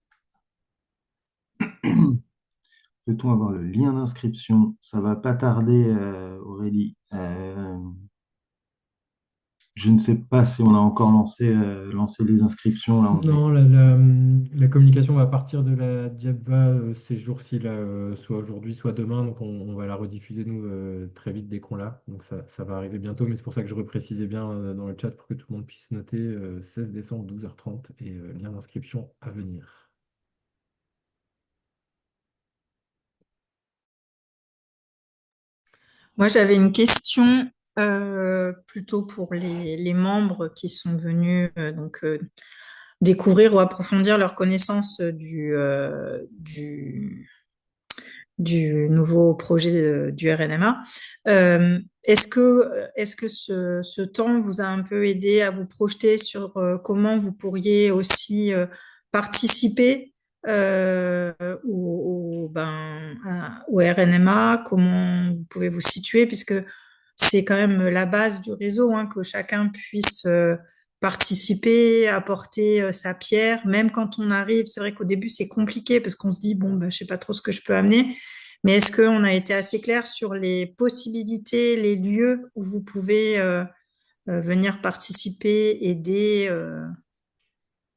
peut-on avoir le lien d'inscription? Ça va pas tarder, Aurélie. Je ne sais pas si on a encore lancé les inscriptions. Là, Non, la communication va partir de la Diabva ces jours-ci, là, soit aujourd'hui, soit demain. Donc, on va la rediffuser, nous, très vite dès qu'on l'a. Donc, ça va arriver bientôt. Mais c'est pour ça que je reprécisais bien dans le chat pour que tout le monde puisse noter 16 décembre, 12h30, et lien d'inscription à venir. Moi, j'avais une question plutôt pour les membres qui sont venus découvrir ou approfondir leur connaissance du nouveau projet du RNMA. Est-ce que ce temps vous a un peu aidé à vous projeter sur comment vous pourriez aussi participer au RNMA, comment vous pouvez vous situer, puisque c'est quand même la base du réseau, hein, que chacun puisse participer, apporter sa pierre, même quand on arrive. C'est vrai qu'au début, c'est compliqué parce qu'on se dit, bon, ben, je sais pas trop ce que je peux amener, mais est-ce qu'on a été assez clair sur les possibilités, les lieux où vous pouvez venir participer, aider,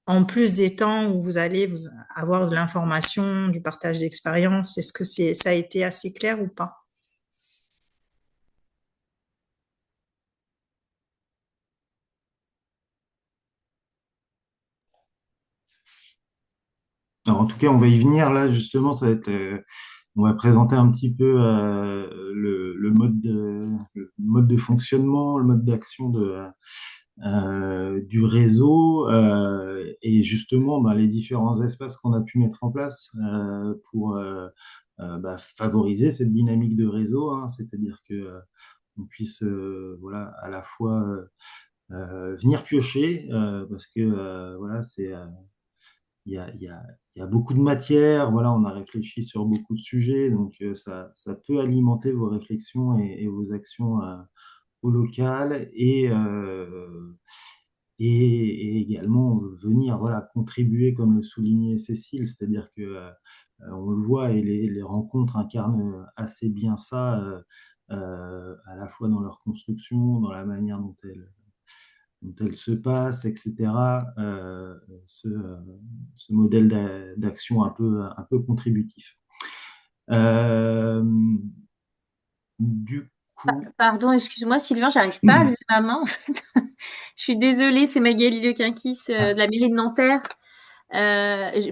en plus des temps où vous allez avoir de l'information, du partage d'expérience? Est-ce que ça a été assez clair ou pas? Alors, en tout cas, on va y venir. Là, justement, on va présenter un petit peu le mode de fonctionnement, le mode d'action du réseau et justement les différents espaces qu'on a pu mettre en place pour favoriser cette dynamique de réseau, hein, c'est-à-dire que on puisse voilà, à la fois venir piocher parce que voilà, il y a beaucoup de matière, voilà, on a réfléchi sur beaucoup de sujets, donc ça peut alimenter vos réflexions et vos actions au local et également venir voilà, contribuer, comme le soulignait Cécile, c'est-à-dire que on le voit et les rencontres incarnent assez bien ça, à la fois dans leur construction, dans la manière dont elles se passent, etc. Ce modèle d'action un peu contributif. Euh, du coup, Pardon, excuse-moi, Sylvain, j'arrive pas à lever ma main. En fait. Je suis désolée, c'est Magali Lequinquis de la mairie de Nanterre.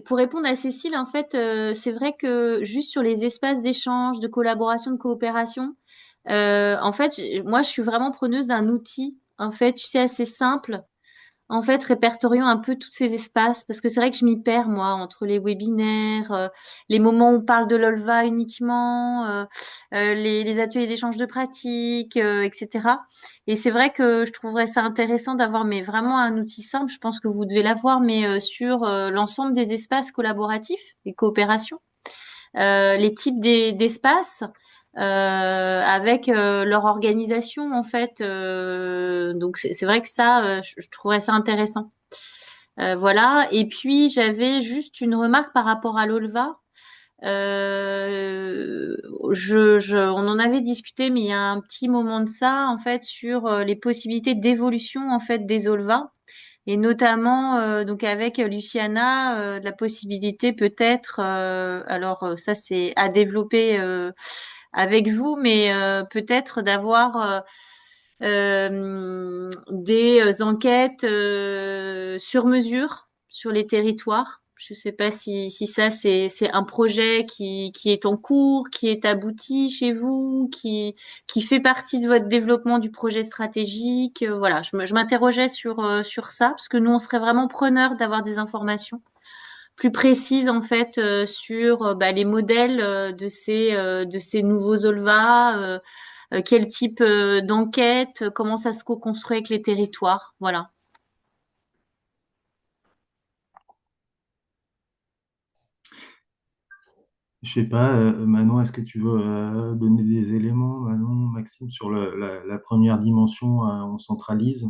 Pour répondre à Cécile, en fait, c'est vrai que juste sur les espaces d'échange, de collaboration, de coopération, en fait, moi, je suis vraiment preneuse d'un outil, en fait, tu sais, assez simple. En fait, répertorions un peu tous ces espaces parce que c'est vrai que je m'y perds moi entre les webinaires, les moments où on parle de l'OLVA uniquement, les ateliers d'échange de pratiques, etc. Et c'est vrai que je trouverais ça intéressant d'avoir mais vraiment un outil simple. Je pense que vous devez l'avoir, mais sur l'ensemble des espaces collaboratifs et coopérations, les types d'espaces avec leur organisation en fait. Donc c'est vrai que ça, je trouverais ça intéressant. Voilà. Et puis j'avais juste une remarque par rapport à l'OLVA. On en avait discuté, mais il y a un petit moment de ça, en fait, sur les possibilités d'évolution en fait des OLVA, et notamment donc avec Luciana, de la possibilité peut-être, alors ça c'est à développer avec vous, mais peut-être d'avoir des enquêtes sur mesure sur les territoires. Je ne sais pas si ça c'est un projet qui est en cours, qui est abouti chez vous, qui fait partie de votre développement du projet stratégique. Voilà, je m'interrogeais sur ça parce que nous on serait vraiment preneurs d'avoir des informations plus précises en fait sur les modèles de ces nouveaux OLVA, quel type d'enquête, comment ça se co-construit avec les territoires, voilà. je sais pas, Manon, est-ce que tu veux donner des éléments, Manon, Maxime, sur la première dimension, on centralise?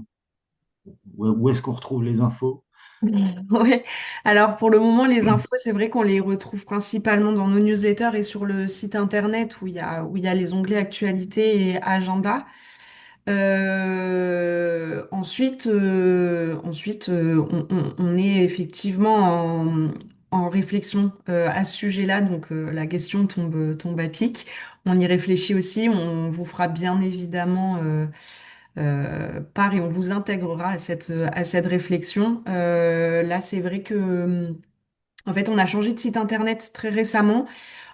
Où est-ce qu'on retrouve les infos? Ouais. Alors pour le moment, les infos, c'est vrai qu'on les retrouve principalement dans nos newsletters et sur le site internet où il y a les onglets actualité et agenda. On est effectivement en réflexion à ce sujet-là, donc la question tombe à pic. On y réfléchit aussi, on vous fera bien évidemment part et on vous intégrera à cette réflexion. Là, c'est vrai que en fait, on a changé de site internet très récemment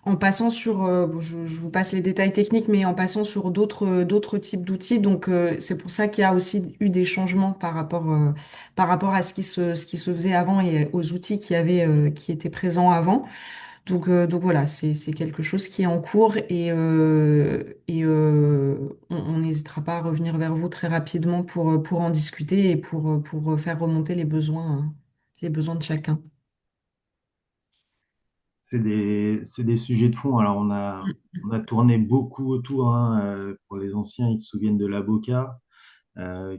en passant sur, bon, je vous passe les détails techniques, mais en passant sur d'autres types d'outils. Donc, c'est pour ça qu'il y a aussi eu des changements par rapport à ce qui se faisait avant et aux outils qui étaient présents avant. Donc voilà, c'est quelque chose qui est en cours et on n'hésitera pas à revenir vers vous très rapidement pour en discuter et pour faire remonter les besoins de chacun. C'est des sujets de fond. Alors, on a tourné beaucoup autour, hein, pour les anciens, ils se souviennent de l'Avocat,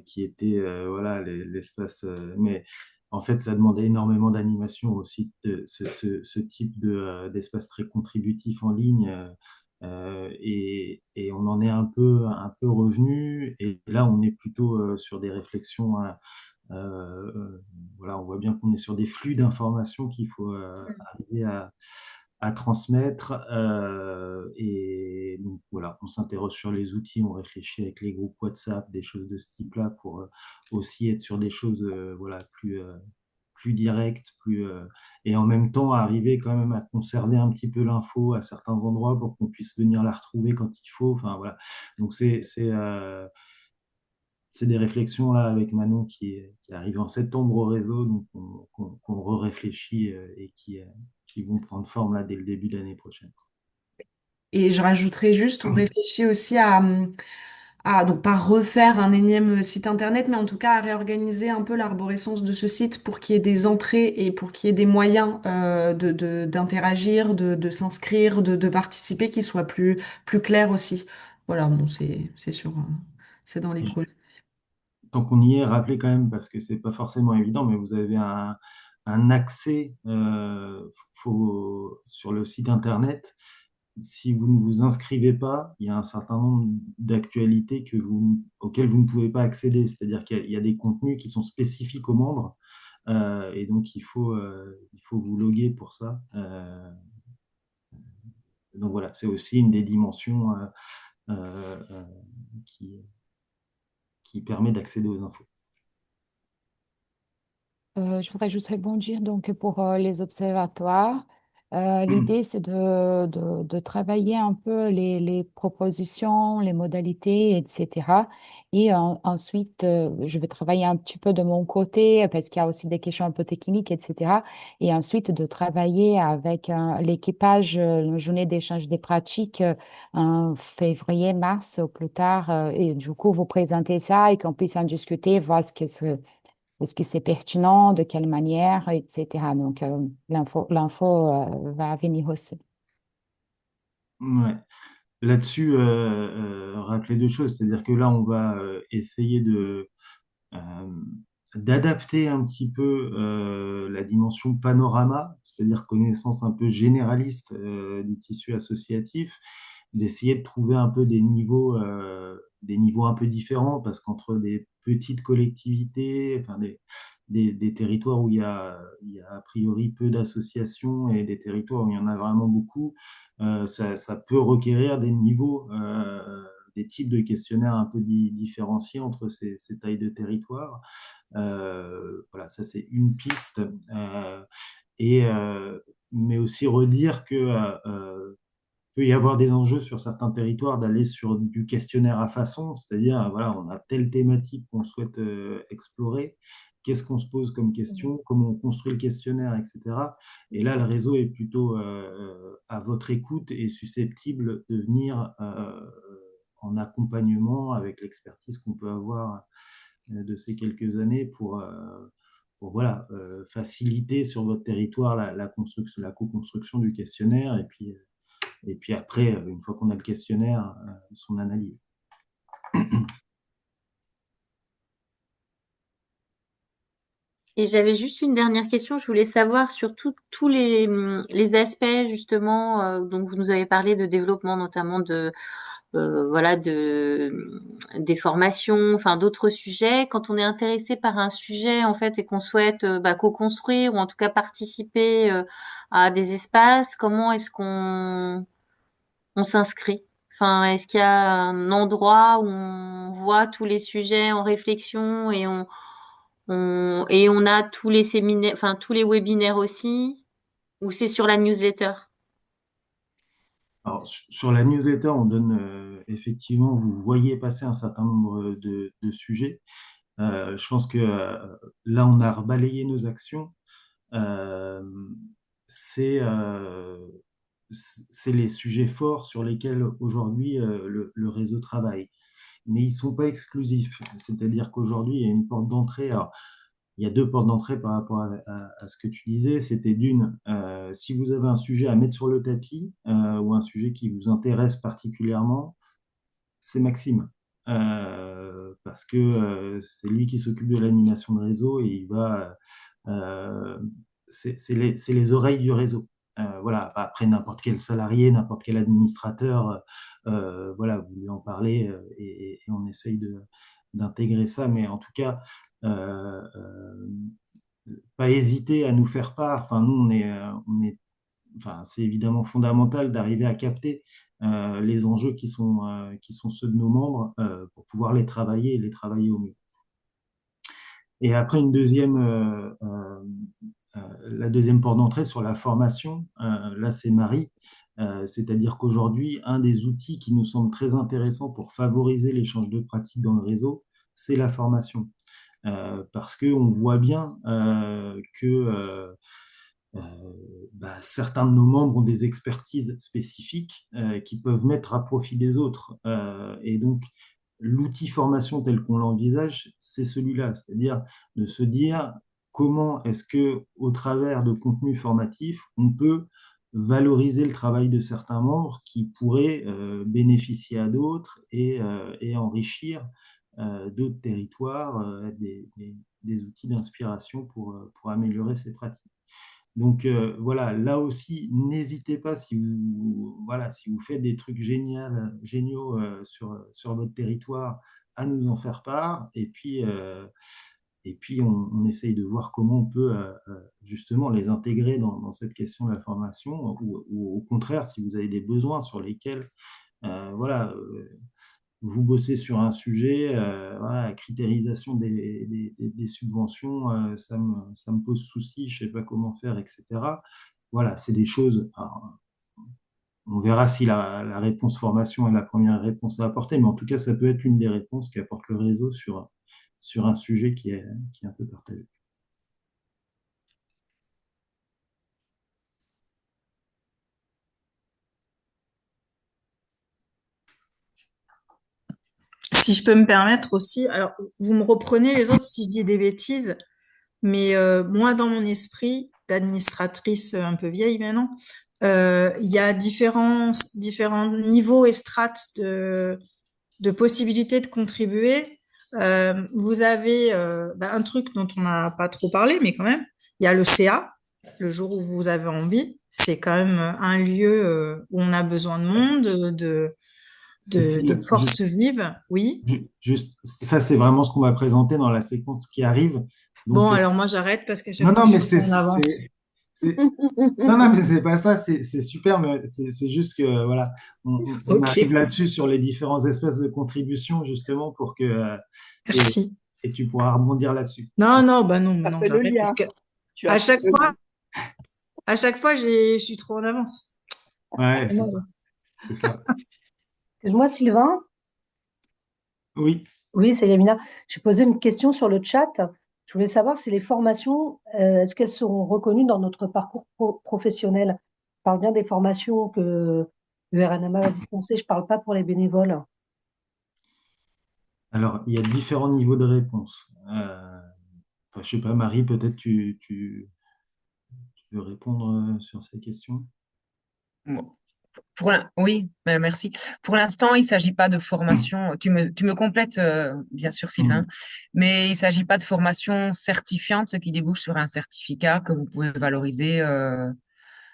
qui était voilà, l'espace. Mais en fait, ça demandait énormément d'animation aussi, ce type d'espace très contributif en ligne. Et on en est un peu revenu. Et là, on est plutôt sur des réflexions. Voilà, on voit bien qu'on est sur des flux d'informations qu'il faut arriver à transmettre. Et donc voilà, on s'interroge sur les outils, on réfléchit avec les groupes WhatsApp, des choses de ce type-là pour aussi être sur des choses voilà, plus directes, et en même temps arriver quand même à conserver un petit peu l'info à certains endroits pour qu'on puisse venir la retrouver quand il faut. Enfin voilà, donc c'est des réflexions là avec Manon qui arrivent en septembre au réseau, donc qu'on réfléchit et qui vont prendre forme là dès le début de l'année prochaine. Et je rajouterais juste, on réfléchit aussi à donc pas refaire un énième site internet, mais en tout cas à réorganiser un peu l'arborescence de ce site pour qu'il y ait des entrées et pour qu'il y ait des moyens d'interagir, de s'inscrire, de participer, qui soient plus clairs aussi. Voilà, bon, c'est sûr, c'est dans les Et projets. tant qu'on y est, rappelez quand même, parce que c'est pas forcément évident, mais vous avez un accès sur le site internet. Si vous ne vous inscrivez pas, il y a un certain nombre d'actualités auxquelles vous ne pouvez pas accéder. C'est-à-dire qu'il y a des contenus qui sont spécifiques aux membres, et donc il faut vous loguer pour ça. Donc voilà, c'est aussi une des dimensions qui permet d'accéder aux infos. Je voudrais juste rebondir donc pour les observatoires. L'idée, c'est de travailler un peu les propositions, les modalités, etc. Et ensuite, je vais travailler un petit peu de mon côté parce qu'il y a aussi des questions un peu techniques, etc. Et ensuite, de travailler avec l'équipage, une journée d'échange des pratiques en février, mars au plus tard. Et du coup, vous présenter ça et qu'on puisse en discuter, voir est-ce que c'est pertinent, de quelle manière, etc. Donc, l'info va venir aussi. Ouais. Là-dessus, rappeler deux choses, c'est-à-dire que là, on va essayer euh, d'adapter un petit peu la dimension panorama, c'est-à-dire connaissance un peu généraliste du tissu associatif, d'essayer de trouver un peu des niveaux un peu différents, parce qu'entre des petites collectivités, enfin des territoires où il y a a priori peu d'associations et des territoires où il y en a vraiment beaucoup, ça peut requérir des niveaux, des types de questionnaires un peu différenciés entre ces tailles de territoire. Voilà, ça c'est une piste. Et, mais aussi redire que peut y avoir des enjeux sur certains territoires d'aller sur du questionnaire à façon, c'est-à-dire, voilà, on a telle thématique qu'on souhaite explorer, qu'est-ce qu'on se pose comme question, comment on construit le questionnaire, etc. Et là, le réseau est plutôt à votre écoute et susceptible de venir en accompagnement avec l'expertise qu'on peut avoir de ces quelques années pour voilà, faciliter sur votre territoire la construction, la co-construction du questionnaire et puis après, une fois qu'on a le questionnaire, son analyse. Et j'avais juste une dernière question. Je voulais savoir sur tous les aspects justement. Donc vous nous avez parlé de développement, notamment voilà des formations, enfin d'autres sujets. Quand on est intéressé par un sujet en fait et qu'on souhaite co-construire ou en tout cas participer à des espaces, comment est-ce qu'on s'inscrit? Enfin, est-ce qu'il y a un endroit où on voit tous les sujets en réflexion et on a tous les séminaires, enfin tous les webinaires aussi, ou c'est sur la newsletter? Alors, sur la newsletter, on donne effectivement, vous voyez passer un certain nombre de sujets. Je pense que là, on a rebalayé nos actions. Euh, c'est c'est les sujets forts sur lesquels aujourd'hui le réseau travaille. Mais ils ne sont pas exclusifs. C'est-à-dire qu'aujourd'hui, il y a une porte d'entrée. Alors, il y a deux portes d'entrée par rapport à ce que tu disais. C'était d'une, si vous avez un sujet à mettre sur le tapis ou un sujet qui vous intéresse particulièrement, c'est Maxime. Parce que c'est lui qui s'occupe de l'animation de réseau et il va. C'est les oreilles du réseau. Voilà. Après, n'importe quel salarié, n'importe quel administrateur, voilà, vous lui en parlez et on essaye d'intégrer ça. Mais en tout cas, pas hésiter à nous faire part. Enfin, nous, enfin, c'est évidemment fondamental d'arriver à capter les enjeux qui sont ceux de nos membres pour pouvoir les travailler et les travailler au mieux. Et après, la deuxième porte d'entrée sur la formation, là, c'est Marie. C'est-à-dire qu'aujourd'hui, un des outils qui nous semble très intéressant pour favoriser l'échange de pratiques dans le réseau, c'est la formation. Parce qu'on voit bien que certains de nos membres ont des expertises spécifiques qui peuvent mettre à profit des autres. Et donc, l'outil formation tel qu'on l'envisage, c'est celui-là, c'est-à-dire de se dire comment est-ce que, au travers de contenus formatifs, on peut valoriser le travail de certains membres qui pourraient bénéficier à d'autres et enrichir d'autres territoires, des outils d'inspiration pour améliorer ces pratiques. Donc voilà, là aussi, n'hésitez pas si vous faites des trucs géniaux sur votre territoire à nous en faire part. Et puis on essaye de voir comment on peut justement les intégrer dans cette question de la formation ou au contraire, si vous avez des besoins sur lesquels vous bossez sur un sujet, la critérisation des subventions, ça me pose souci, je ne sais pas comment faire, etc. Voilà, c'est des choses. Alors, on verra si la réponse formation est la première réponse à apporter, mais en tout cas, ça peut être une des réponses qu'apporte le réseau sur un sujet qui est un peu partagé. Si je peux me permettre aussi, alors vous me reprenez les autres si je dis des bêtises, mais moi dans mon esprit d'administratrice un peu vieille maintenant, il y a différents niveaux et strates de possibilités de contribuer. Vous avez un truc dont on n'a pas trop parlé, mais quand même, il y a le CA, le jour où vous avez envie. C'est quand même un lieu où on a besoin de monde, de force vive, oui. Juste, ça, c'est vraiment ce qu'on va présenter dans la séquence qui arrive. Donc, Bon, alors moi j'arrête parce qu'à chaque non, fois non, je mais suis en avance. non, mais c'est pas ça, c'est super, mais c'est juste que voilà, on Ok, arrive là-dessus sur les différents espèces de contributions, justement, pour que merci. et tu pourras rebondir là-dessus. Non, non, bah non, Ça non, fait le j'arrête parce lien. que Tu à as chaque fait le lien. fois, je suis trop en avance. Ouais, c'est Non, ça, c'est ça. Excuse-moi, Sylvain. Oui. Oui, c'est Yamina. J'ai posé une question sur le chat. Je voulais savoir si les formations, est-ce qu'elles seront reconnues dans notre parcours professionnel? Je parle bien des formations que le RNMA va dispenser. Je ne parle pas pour les bénévoles. Alors, il y a différents niveaux de réponse. Je sais pas, Marie, peut-être tu veux répondre sur ces questions. Bon. Oui, merci. Pour l'instant, il ne s'agit pas de formation. Tu me complètes, bien sûr, Sylvain, mais il ne s'agit pas de formation certifiante, ce qui débouche sur un certificat que vous pouvez valoriser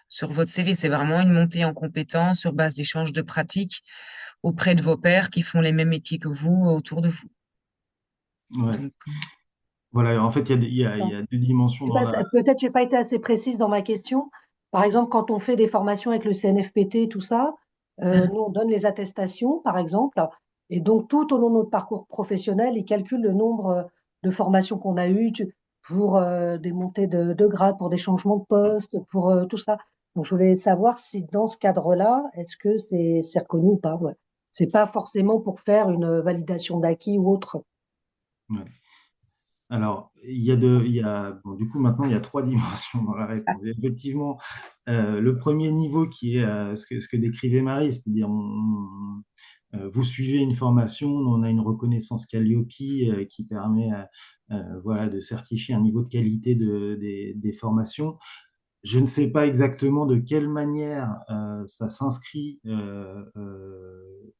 sur votre CV. C'est vraiment une montée en compétences sur base d'échanges de pratiques auprès de vos pairs qui font les mêmes métiers que vous autour de vous. Ouais. Donc, Voilà, en fait, il y a deux dimensions dans la. Peut-être que je n'ai pas été assez précise dans ma question. Par exemple, quand on fait des formations avec le CNFPT, tout ça, nous, on donne les attestations, par exemple. Et donc, tout au long de notre parcours professionnel, ils calculent le nombre de formations qu'on a eues pour des montées de grade, pour des changements de poste, pour tout ça. Donc, je voulais savoir si dans ce cadre-là, est-ce que c'est reconnu ou pas. Ouais. Ce n'est pas forcément pour faire une validation d'acquis ou autre. Ouais. Alors, bon, du coup, maintenant, il y a trois dimensions dans la réponse. Effectivement, le premier niveau qui est ce que décrivait Marie, c'est-à-dire vous suivez une formation, on a une reconnaissance Calliope qui permet de certifier un niveau de qualité des formations. Je ne sais pas exactement de quelle manière ça s'inscrit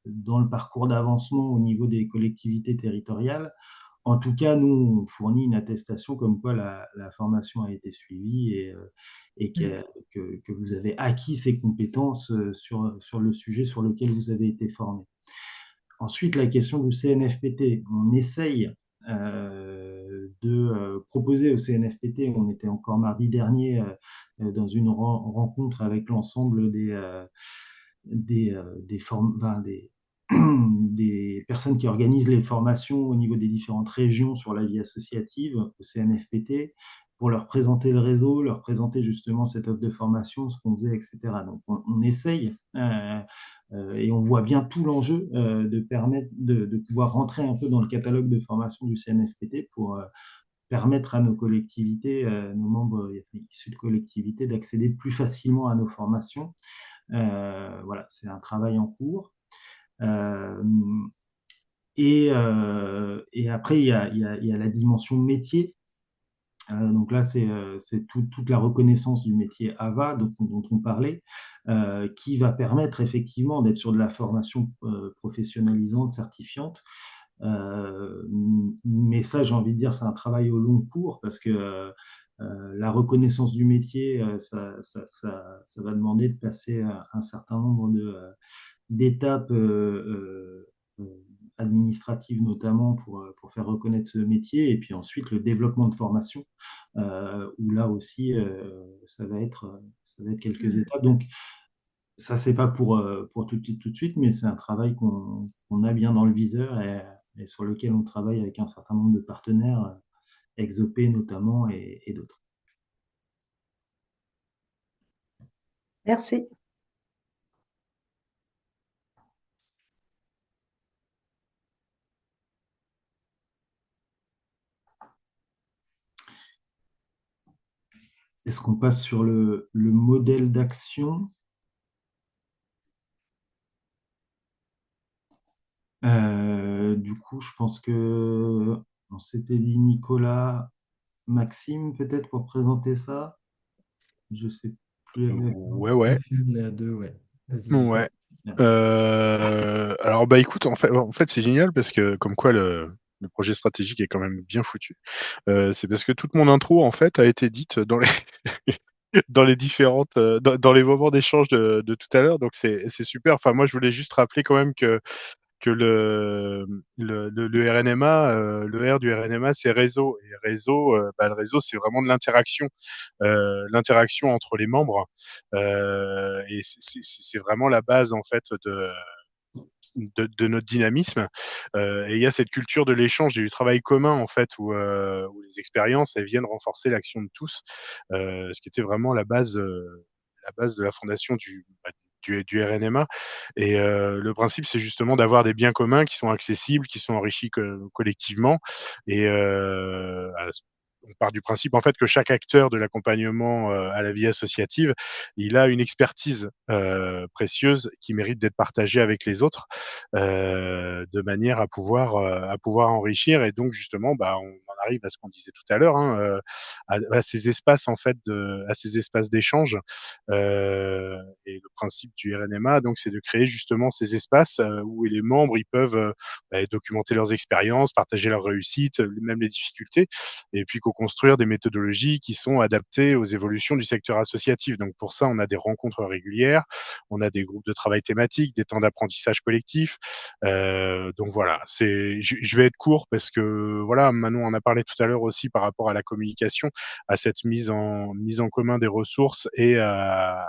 dans le parcours d'avancement au niveau des collectivités territoriales. En tout cas, nous, on fournit une attestation comme quoi la formation a été suivie et que vous avez acquis ces compétences sur le sujet sur lequel vous avez été formé. Ensuite, la question du CNFPT. On essaye de proposer au CNFPT, on était encore mardi dernier dans une rencontre avec l'ensemble des personnes qui organisent les formations au niveau des différentes régions sur la vie associative au CNFPT pour leur présenter le réseau, leur présenter justement cette offre de formation, ce qu'on faisait, etc. Donc, on essaye Et on voit bien tout l'enjeu de permettre de pouvoir rentrer un peu dans le catalogue de formation du CNFPT pour permettre à nos collectivités, nos membres issus de collectivités, d'accéder plus facilement à nos formations. Voilà, c'est un travail en cours. Et après, il y a la dimension métier. Donc là, c'est toute la reconnaissance du métier AVA dont on parlait, qui va permettre effectivement d'être sur de la formation professionnalisante, certifiante. Mais ça, j'ai envie de dire, c'est un travail au long cours parce que la reconnaissance du métier, ça va demander de passer un certain nombre d'étapes administratives notamment pour faire reconnaître ce métier, et puis ensuite le développement de formation, où là aussi, ça va être quelques étapes. Donc, ça, c'est pas pour tout de suite, mais c'est un travail qu'on a bien dans le viseur et sur lequel on travaille avec un certain nombre de partenaires, Exopé notamment et d'autres. Merci. Est-ce qu'on passe sur le modèle d'action? Du coup, je pense que on s'était dit Nicolas, Maxime, peut-être pour présenter ça. Je sais plus. Ouais, ouais. On est à deux, ouais. Vas-y, Ouais. Nicolas. Alors, bah écoute, en fait c'est génial parce que comme quoi le projet stratégique est quand même bien foutu. C'est parce que toute mon intro, en fait, a été dite dans les dans les différentes, dans les moments d'échange de tout à l'heure. Donc, c'est super. Enfin, moi, je voulais juste rappeler quand même que le RNMA, le R du RNMA, c'est réseau. Et réseau, le réseau, c'est vraiment de l'interaction entre les membres. Et c'est vraiment la base, en fait, de notre dynamisme. Et il y a cette culture de l'échange et du travail commun, en fait, où les expériences, elles viennent renforcer l'action de tous, ce qui était vraiment la base de la fondation du RNMA. Et le principe, c'est justement d'avoir des biens communs qui sont accessibles, qui sont enrichis collectivement. Et on part du principe en fait que chaque acteur de l'accompagnement à la vie associative, il a une expertise précieuse qui mérite d'être partagée avec les autres, de manière à pouvoir enrichir. Et donc justement, bah, on en arrive à ce qu'on disait tout à l'heure, hein, à ces espaces en fait, à ces espaces d'échange. Et le principe du RNMA, donc, c'est de créer justement ces espaces où les membres ils peuvent documenter leurs expériences, partager leurs réussites, même les difficultés, et puis co-construire des méthodologies qui sont adaptées aux évolutions du secteur associatif. Donc pour ça, on a des rencontres régulières, on a des groupes de travail thématiques, des temps d'apprentissage collectif. Donc voilà, je vais être court parce que voilà, Manon en a parlé tout à l'heure aussi par rapport à la communication, à cette mise en commun des ressources et à la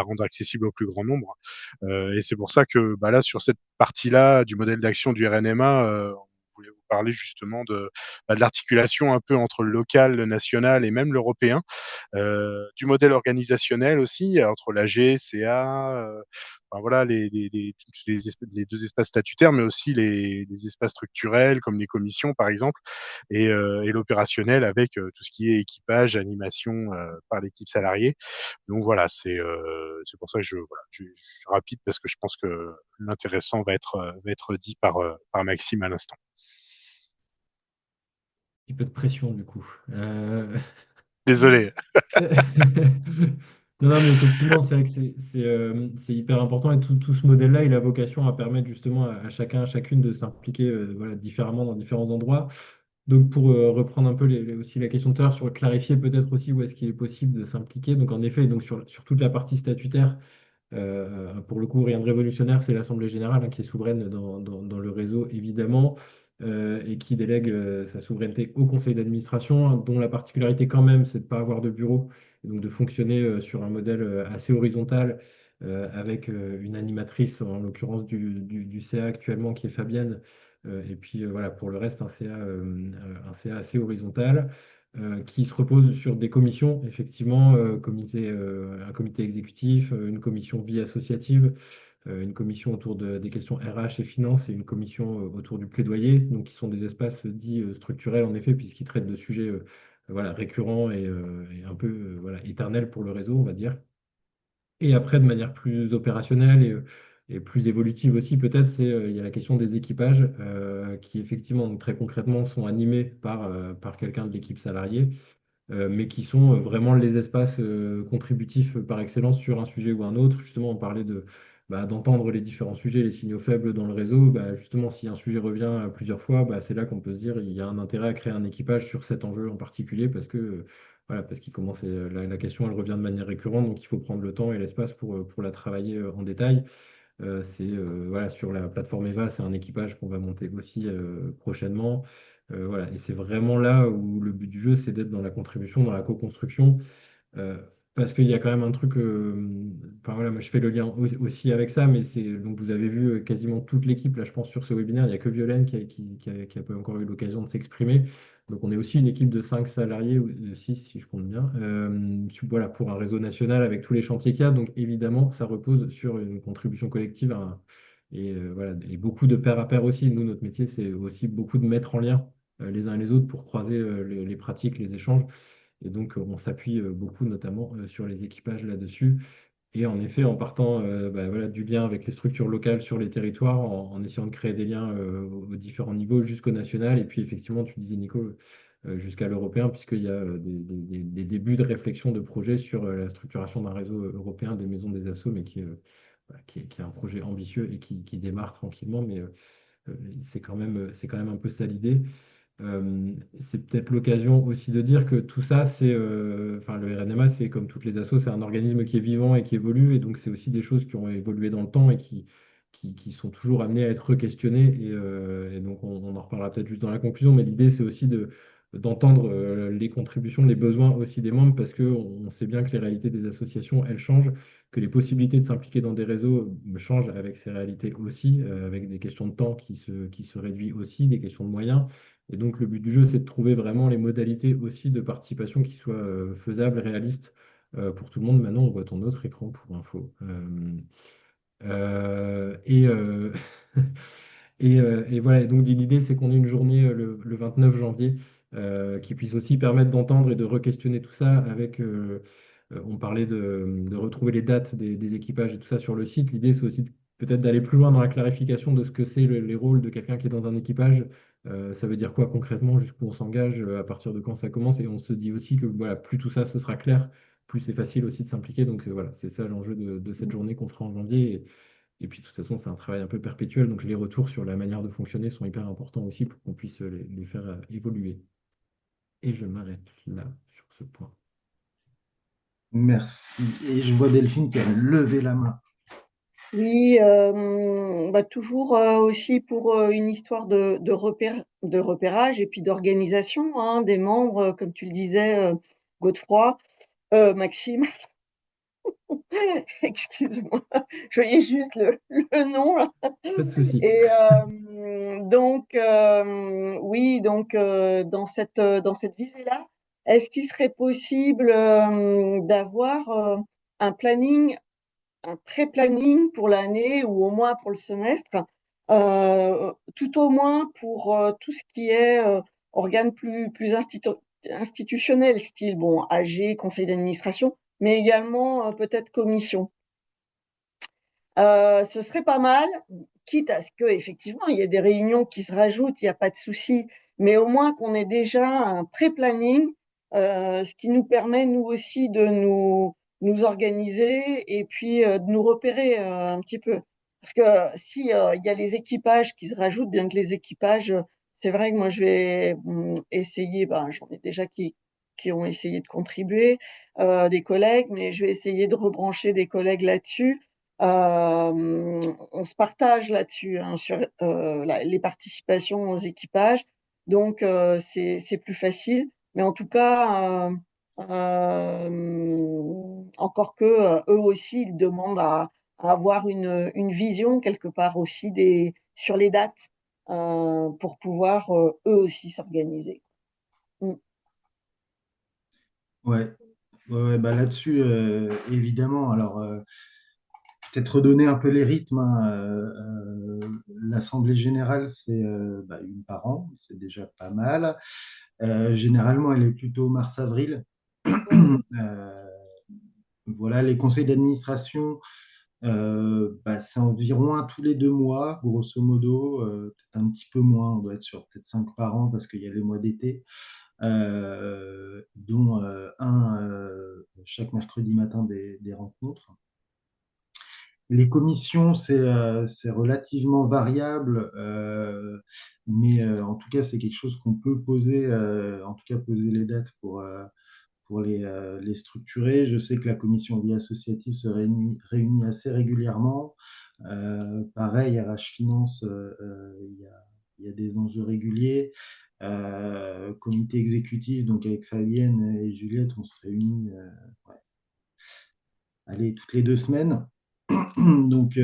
rendre accessible au plus grand nombre. Et c'est pour ça que bah là, sur cette partie-là du modèle d'action du RNMA, on voulait vous parler justement de l'articulation un peu entre le local, le national et même l'européen, du modèle organisationnel aussi entre l'AG, CA, enfin voilà les deux espaces statutaires, mais aussi les espaces structurels comme les commissions par exemple, et l'opérationnel avec tout ce qui est équipage, animation par l'équipe salariée. Donc voilà, c'est pour ça que je suis rapide parce que je pense que l'intéressant va être dit par Maxime à l'instant. Un peu de pression du coup. Désolé. Non, mais effectivement, c'est vrai que c'est hyper important et tout ce modèle-là, il a vocation à permettre justement à chacun, à chacune de s'impliquer voilà, différemment dans différents endroits. Donc pour reprendre un peu aussi la question de tout à l'heure, sur clarifier peut-être aussi où est-ce qu'il est possible de s'impliquer. Donc en effet, donc sur toute la partie statutaire, pour le coup, rien de révolutionnaire, c'est l'Assemblée générale hein, qui est souveraine dans le réseau, évidemment, et qui délègue sa souveraineté au conseil d'administration, hein, dont la particularité quand même, c'est de ne pas avoir de bureau, et donc de fonctionner sur un modèle assez horizontal, avec une animatrice, en l'occurrence du CA actuellement, qui est Fabienne, et puis voilà, pour le reste, un CA assez horizontal. qui se repose sur des commissions, effectivement, un comité exécutif, une commission vie associative, une commission autour des questions RH et finances et une commission autour du plaidoyer, donc qui sont des espaces dits structurels en effet, puisqu'ils traitent de sujets voilà, récurrents et un peu voilà, éternels pour le réseau, on va dire. Et après, de manière plus opérationnelle et plus évolutive aussi, peut-être, il y a la question des équipages qui, effectivement, donc, très concrètement, sont animés par quelqu'un de l'équipe salariée, mais qui sont vraiment les espaces contributifs par excellence sur un sujet ou un autre. Justement, on parlait d'entendre les différents sujets, les signaux faibles dans le réseau. Justement, si un sujet revient plusieurs fois, c'est là qu'on peut se dire il y a un intérêt à créer un équipage sur cet enjeu en particulier parce que voilà, parce qu'il commence la question, elle revient de manière récurrente, donc il faut prendre le temps et l'espace pour la travailler en détail. Voilà, sur la plateforme Eva, c'est un équipage qu'on va monter aussi prochainement. Voilà, et c'est vraiment là où le but du jeu, c'est d'être dans la contribution, dans la co-construction. Euh, Parce qu'il y a quand même un truc, enfin voilà, moi je fais le lien aussi avec ça, mais donc vous avez vu quasiment toute l'équipe, là je pense sur ce webinaire, il n'y a que Violaine qui a pas encore eu l'occasion de s'exprimer. Donc on est aussi une équipe de 5 salariés, ou de 6 si je compte bien, voilà, pour un réseau national avec tous les chantiers qu'il y a. Donc évidemment, ça repose sur une contribution collective voilà, et beaucoup de pair à pair aussi. Nous, notre métier, c'est aussi beaucoup de mettre en lien les uns et les autres pour croiser les pratiques, les échanges. Et donc, on s'appuie beaucoup, notamment, sur les équipages là-dessus. Et en effet, en partant voilà, du lien avec les structures locales sur les territoires, en essayant de créer des liens aux différents niveaux jusqu'au national. Et puis, effectivement, tu disais, Nico, jusqu'à l'européen, puisqu'il y a des débuts de réflexion de projet sur la structuration d'un réseau européen des maisons des assos, mais voilà, qui est un projet ambitieux et qui démarre tranquillement. Mais c'est quand même un peu ça l'idée. C'est peut-être l'occasion aussi de dire que tout ça, enfin, le RNMA, c'est comme toutes les assos, c'est un organisme qui est vivant et qui évolue, et donc c'est aussi des choses qui ont évolué dans le temps et qui sont toujours amenées à être questionnées. Et donc on en reparlera peut-être juste dans la conclusion, mais l'idée, c'est aussi d'entendre les contributions, les besoins aussi des membres, parce qu'on sait bien que les réalités des associations, elles changent, que les possibilités de s'impliquer dans des réseaux changent avec ces réalités aussi, avec des questions de temps qui se réduisent aussi, des questions de moyens. Et donc, le but du jeu, c'est de trouver vraiment les modalités aussi de participation qui soient faisables, réalistes pour tout le monde. Maintenant, on voit ton autre écran pour info. Euh, et, euh, et voilà, et donc l'idée, c'est qu'on ait une journée le 29 janvier qui puisse aussi permettre d'entendre et de re-questionner tout ça avec, on parlait de retrouver les dates des équipages et tout ça sur le site. L'idée, c'est aussi peut-être d'aller plus loin dans la clarification de ce que c'est les rôles de quelqu'un qui est dans un équipage. Ça veut dire quoi concrètement, jusqu'où on s'engage, à partir de quand ça commence. Et on se dit aussi que voilà, plus tout ça ce sera clair, plus c'est facile aussi de s'impliquer. Donc voilà, c'est ça l'enjeu de cette journée qu'on fera en janvier. Et puis de toute façon, c'est un travail un peu perpétuel. Donc les retours sur la manière de fonctionner sont hyper importants aussi pour qu'on puisse les faire évoluer. Et je m'arrête là sur ce point. Merci. Et je vois Delphine qui a levé la main. Oui, toujours aussi pour une histoire de repérage et puis d'organisation hein, des membres, comme tu le disais, Godefroy, Maxime, excuse-moi, je voyais juste le nom là. Pas de souci. Et oui, donc dans cette visée-là, est-ce qu'il serait possible d'avoir un planning, un pré-planning pour l'année ou au moins pour le semestre, tout au moins pour tout ce qui est organes plus institutionnels, style bon, AG, conseil d'administration, mais également peut-être commission. Ce serait pas mal, quitte à ce que effectivement il y ait des réunions qui se rajoutent, il n'y a pas de souci, mais au moins qu'on ait déjà un pré-planning, ce qui nous permet nous aussi de nous organiser et puis de nous repérer un petit peu. Parce que si il y a les équipages qui se rajoutent, bien que les équipages, c'est vrai que moi je vais essayer, j'en ai déjà qui ont essayé de contribuer, des collègues, mais je vais essayer de rebrancher des collègues là-dessus. On se partage là-dessus hein, sur les participations aux équipages, donc c'est plus facile. Mais en tout cas, encore que eux aussi, ils demandent à avoir une vision quelque part aussi sur les dates pour pouvoir eux aussi s'organiser. Mm. Ouais, ouais, bah là-dessus, évidemment. Alors, peut-être redonner un peu les rythmes, hein. L'Assemblée générale, c'est bah, une par an, c'est déjà pas mal. Généralement, elle est plutôt mars-avril. Euh, voilà, les conseils d'administration, bah, c'est environ un tous les 2 mois, grosso modo, peut-être un petit peu moins, on doit être sur peut-être 5 par an parce qu'il y a les mois d'été, dont un chaque mercredi matin des rencontres. Les commissions, c'est relativement variable, mais en tout cas, c'est quelque chose qu'on peut poser, en tout cas poser les dates pour les structurer. Je sais que la commission vie associative se réunit assez régulièrement. Pareil, RH Finance, il y a des enjeux réguliers. Comité exécutif, donc avec Fabienne et Juliette, on se réunit ouais, allez, toutes les 2 semaines. Donc,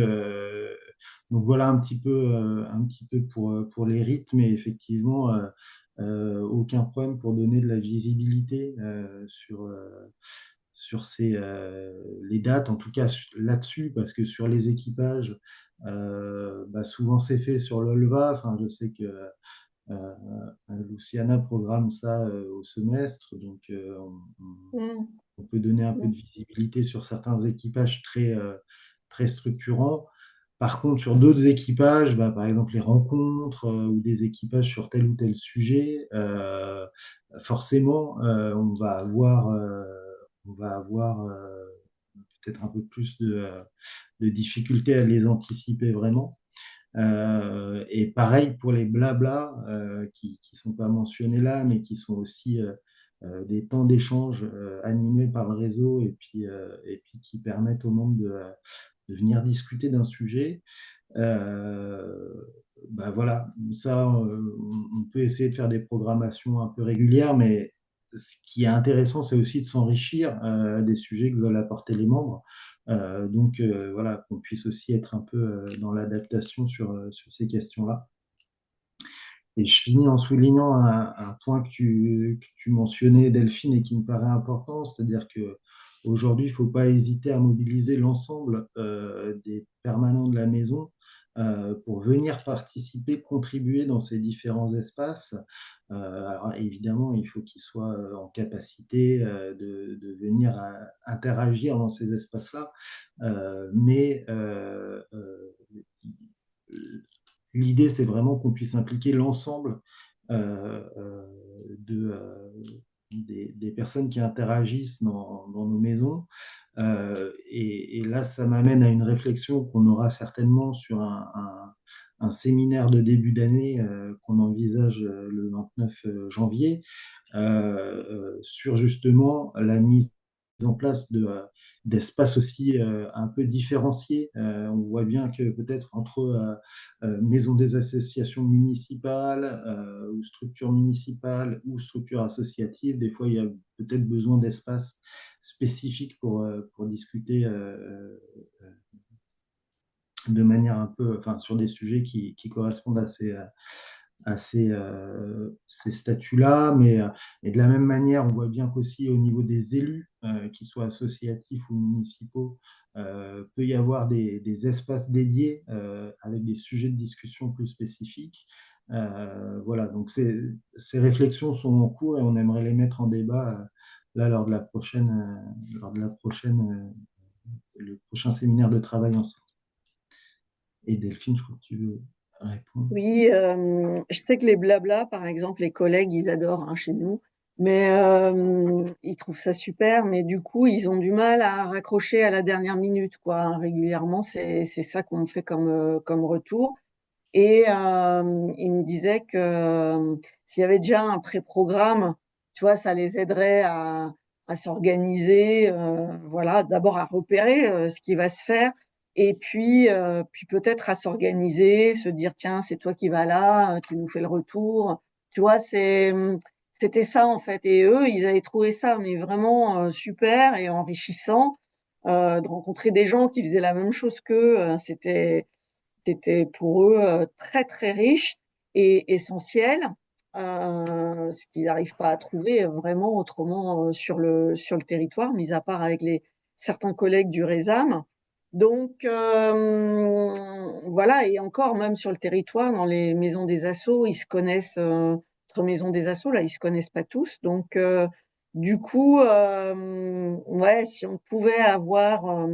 donc voilà un petit peu pour les rythmes et effectivement, aucun problème pour donner de la visibilité sur les dates, en tout cas là-dessus, parce que sur les équipages, bah, souvent c'est fait sur l'OLVA. Enfin, je sais que euh, Luciana programme ça au semestre, donc Mm. on peut donner un peu Mm. de visibilité sur certains équipages très structurants. Par contre, sur d'autres équipages, bah, par exemple les rencontres ou des équipages sur tel ou tel sujet, forcément, on va avoir peut-être un peu plus de difficultés à les anticiper vraiment. Et pareil pour les blabla qui ne sont pas mentionnés là, mais qui sont aussi des temps d'échange animés par le réseau et puis qui permettent aux membres de venir discuter d'un sujet. Euh, bah voilà, ça, on peut essayer de faire des programmations un peu régulières, mais ce qui est intéressant, c'est aussi de s'enrichir des sujets que veulent apporter les membres. Donc voilà, qu'on puisse aussi être un peu dans l'adaptation sur ces questions-là. Et je finis en soulignant un point que tu mentionnais, Delphine, et qui me paraît important, c'est-à-dire que aujourd'hui, il ne faut pas hésiter à mobiliser l'ensemble des permanents de la maison pour venir participer, contribuer dans ces différents espaces. Alors évidemment, il faut qu'ils soient en capacité de venir interagir dans ces espaces-là, mais l'idée, c'est vraiment qu'on puisse impliquer l'ensemble euh, euh, des personnes qui interagissent dans nos maisons. Et là, ça m'amène à une réflexion qu'on aura certainement sur un séminaire de début d'année qu'on envisage le 29 janvier sur justement la mise en place d'espaces aussi un peu différenciés. On voit bien que peut-être entre maisons des associations municipales ou structures municipales ou structures associatives, des fois il y a peut-être besoin d'espaces spécifiques pour discuter de manière un peu, enfin, sur des sujets qui correspondent ces statuts-là, mais et de la même manière, on voit bien qu'aussi au niveau des élus, qu'ils soient associatifs ou municipaux, peut y avoir des espaces dédiés avec des sujets de discussion plus spécifiques. Voilà, donc ces réflexions sont en cours et on aimerait les mettre en débat là lors de la prochaine, le prochain séminaire de travail ensemble. Et Delphine, je crois que tu veux répondre. Oui, je sais que les blabla, par exemple, les collègues, ils adorent hein, chez nous, mais ils trouvent ça super, mais du coup, ils ont du mal à raccrocher à la dernière minute, quoi. Hein. Régulièrement, c'est ça qu'on me fait comme retour. Et il me disait que s'il y avait déjà un pré-programme, tu vois, ça les aiderait à s'organiser, voilà, d'abord à repérer ce qui va se faire, et puis peut-être à s'organiser, se dire, tiens, c'est toi qui vas là, qui nous fais le retour. Tu vois, c'était ça en fait. Et eux, ils avaient trouvé ça, mais vraiment super et enrichissant, de rencontrer des gens qui faisaient la même chose qu'eux. C'était pour eux très très riche et essentiel. ce qu'ils n'arrivent pas à trouver vraiment autrement sur le territoire, mis à part avec certains collègues du RESAM. Donc voilà, et encore même sur le territoire, dans les maisons des assos, ils se connaissent, entre maisons des assos, là, ils se connaissent pas tous. Donc du coup, ouais, si on pouvait avoir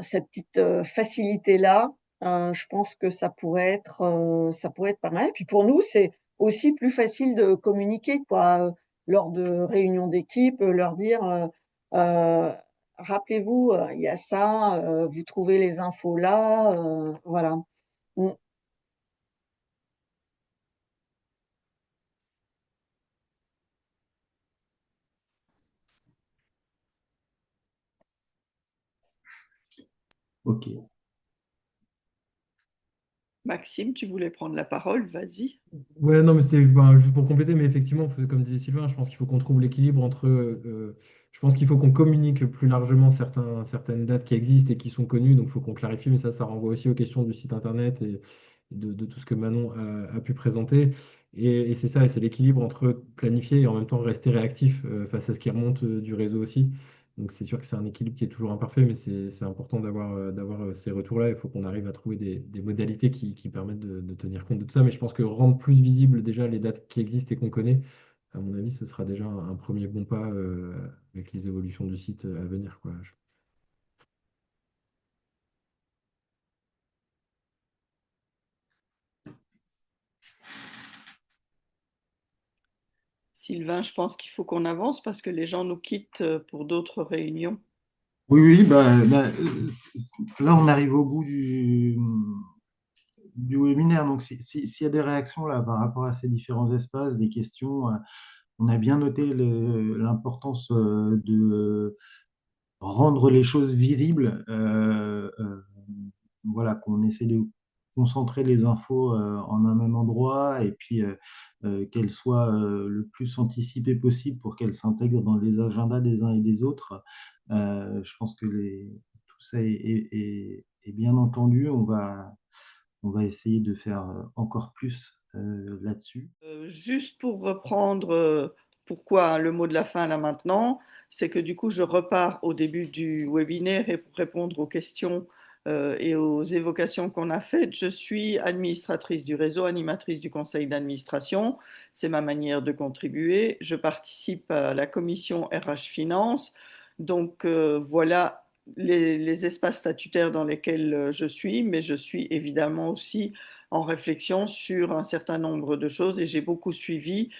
cette petite facilité-là, je pense que ça pourrait être pas mal. Et puis pour nous, c'est aussi plus facile de communiquer, quoi, lors de réunions d'équipe, leur dire, euh, rappelez-vous, il y a ça, vous trouvez les infos là, voilà. Mm. Ok. Maxime, tu voulais prendre la parole, vas-y. Ouais, non, mais c'était juste pour compléter, mais effectivement, comme disait Sylvain, je pense qu'il faut qu'on trouve l'équilibre entre. Je pense qu'il faut qu'on communique plus largement certaines dates qui existent et qui sont connues, donc il faut qu'on clarifie, mais ça renvoie aussi aux questions du site internet et de tout ce que Manon a pu présenter. Et c'est ça, et c'est l'équilibre entre planifier et en même temps rester réactif face à ce qui remonte du réseau aussi. Donc c'est sûr que c'est un équilibre qui est toujours imparfait, mais c'est important d'avoir ces retours-là. Il faut qu'on arrive à trouver des modalités qui permettent de tenir compte de tout ça. Mais je pense que rendre plus visible déjà les dates qui existent et qu'on connaît, à mon avis, ce sera déjà un premier bon pas avec les évolutions du site à venir, quoi. Sylvain, je pense qu'il faut qu'on avance parce que les gens nous quittent pour d'autres réunions. Oui, oui, là, on arrive au bout du webinaire. Donc, s'il y a des réactions là par rapport à ces différents espaces, des questions, on a bien noté l'importance de rendre les choses visibles. Voilà, qu'on essaie de concentrer les infos en un même endroit et puis qu'elles soient le plus anticipées possible pour qu'elles s'intègrent dans les agendas des uns et des autres. Je pense que tout ça est bien entendu. On va essayer de faire encore plus là-dessus. Juste pour reprendre pourquoi le mot de la fin là maintenant, c'est que du coup je repars au début du webinaire et pour répondre aux questions et aux évocations qu'on a faites, je suis administratrice du réseau, animatrice du conseil d'administration, c'est ma manière de contribuer. Je participe à la commission RH Finance, donc voilà les espaces statutaires dans lesquels je suis, mais je suis évidemment aussi en réflexion sur un certain nombre de choses et j'ai beaucoup suivi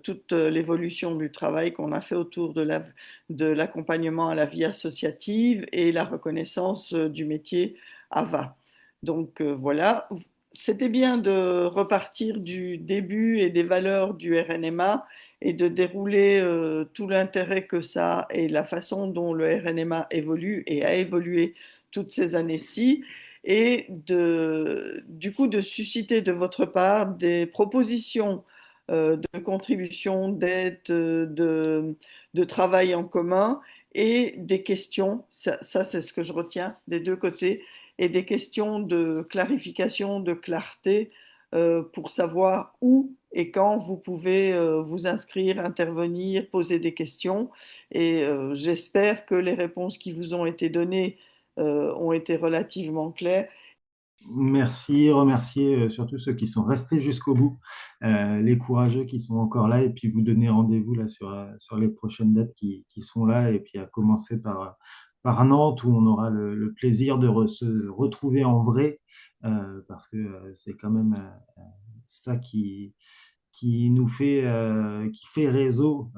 toute l'évolution du travail qu'on a fait autour de l'accompagnement à la vie associative et la reconnaissance du métier AVA. Donc voilà, c'était bien de repartir du début et des valeurs du RNMA et de dérouler tout l'intérêt que ça a et la façon dont le RNMA évolue et a évolué toutes ces années-ci et du coup de susciter de votre part des propositions de contribution, d'aide, de travail en commun et des questions, ça c'est ce que je retiens des deux côtés, et des questions de clarification, de clarté pour savoir où et quand vous pouvez vous inscrire, intervenir, poser des questions. Et j'espère que les réponses qui vous ont été données ont été relativement claires. Merci, remercier surtout ceux qui sont restés jusqu'au bout, les courageux qui sont encore là, et puis vous donner rendez-vous là sur les prochaines dates qui sont là, et puis à commencer par Nantes où on aura le plaisir de se retrouver en vrai, parce que c'est quand même ça qui nous fait, qui fait réseau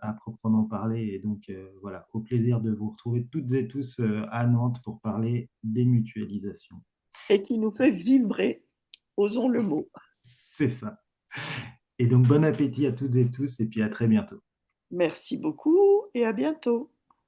à proprement parler. Et donc voilà, au plaisir de vous retrouver toutes et tous à Nantes pour parler des mutualisations. Et qui nous fait vibrer, osons le mot. C'est ça. Et donc bon appétit à toutes et tous et puis à très bientôt. Merci beaucoup et à bientôt.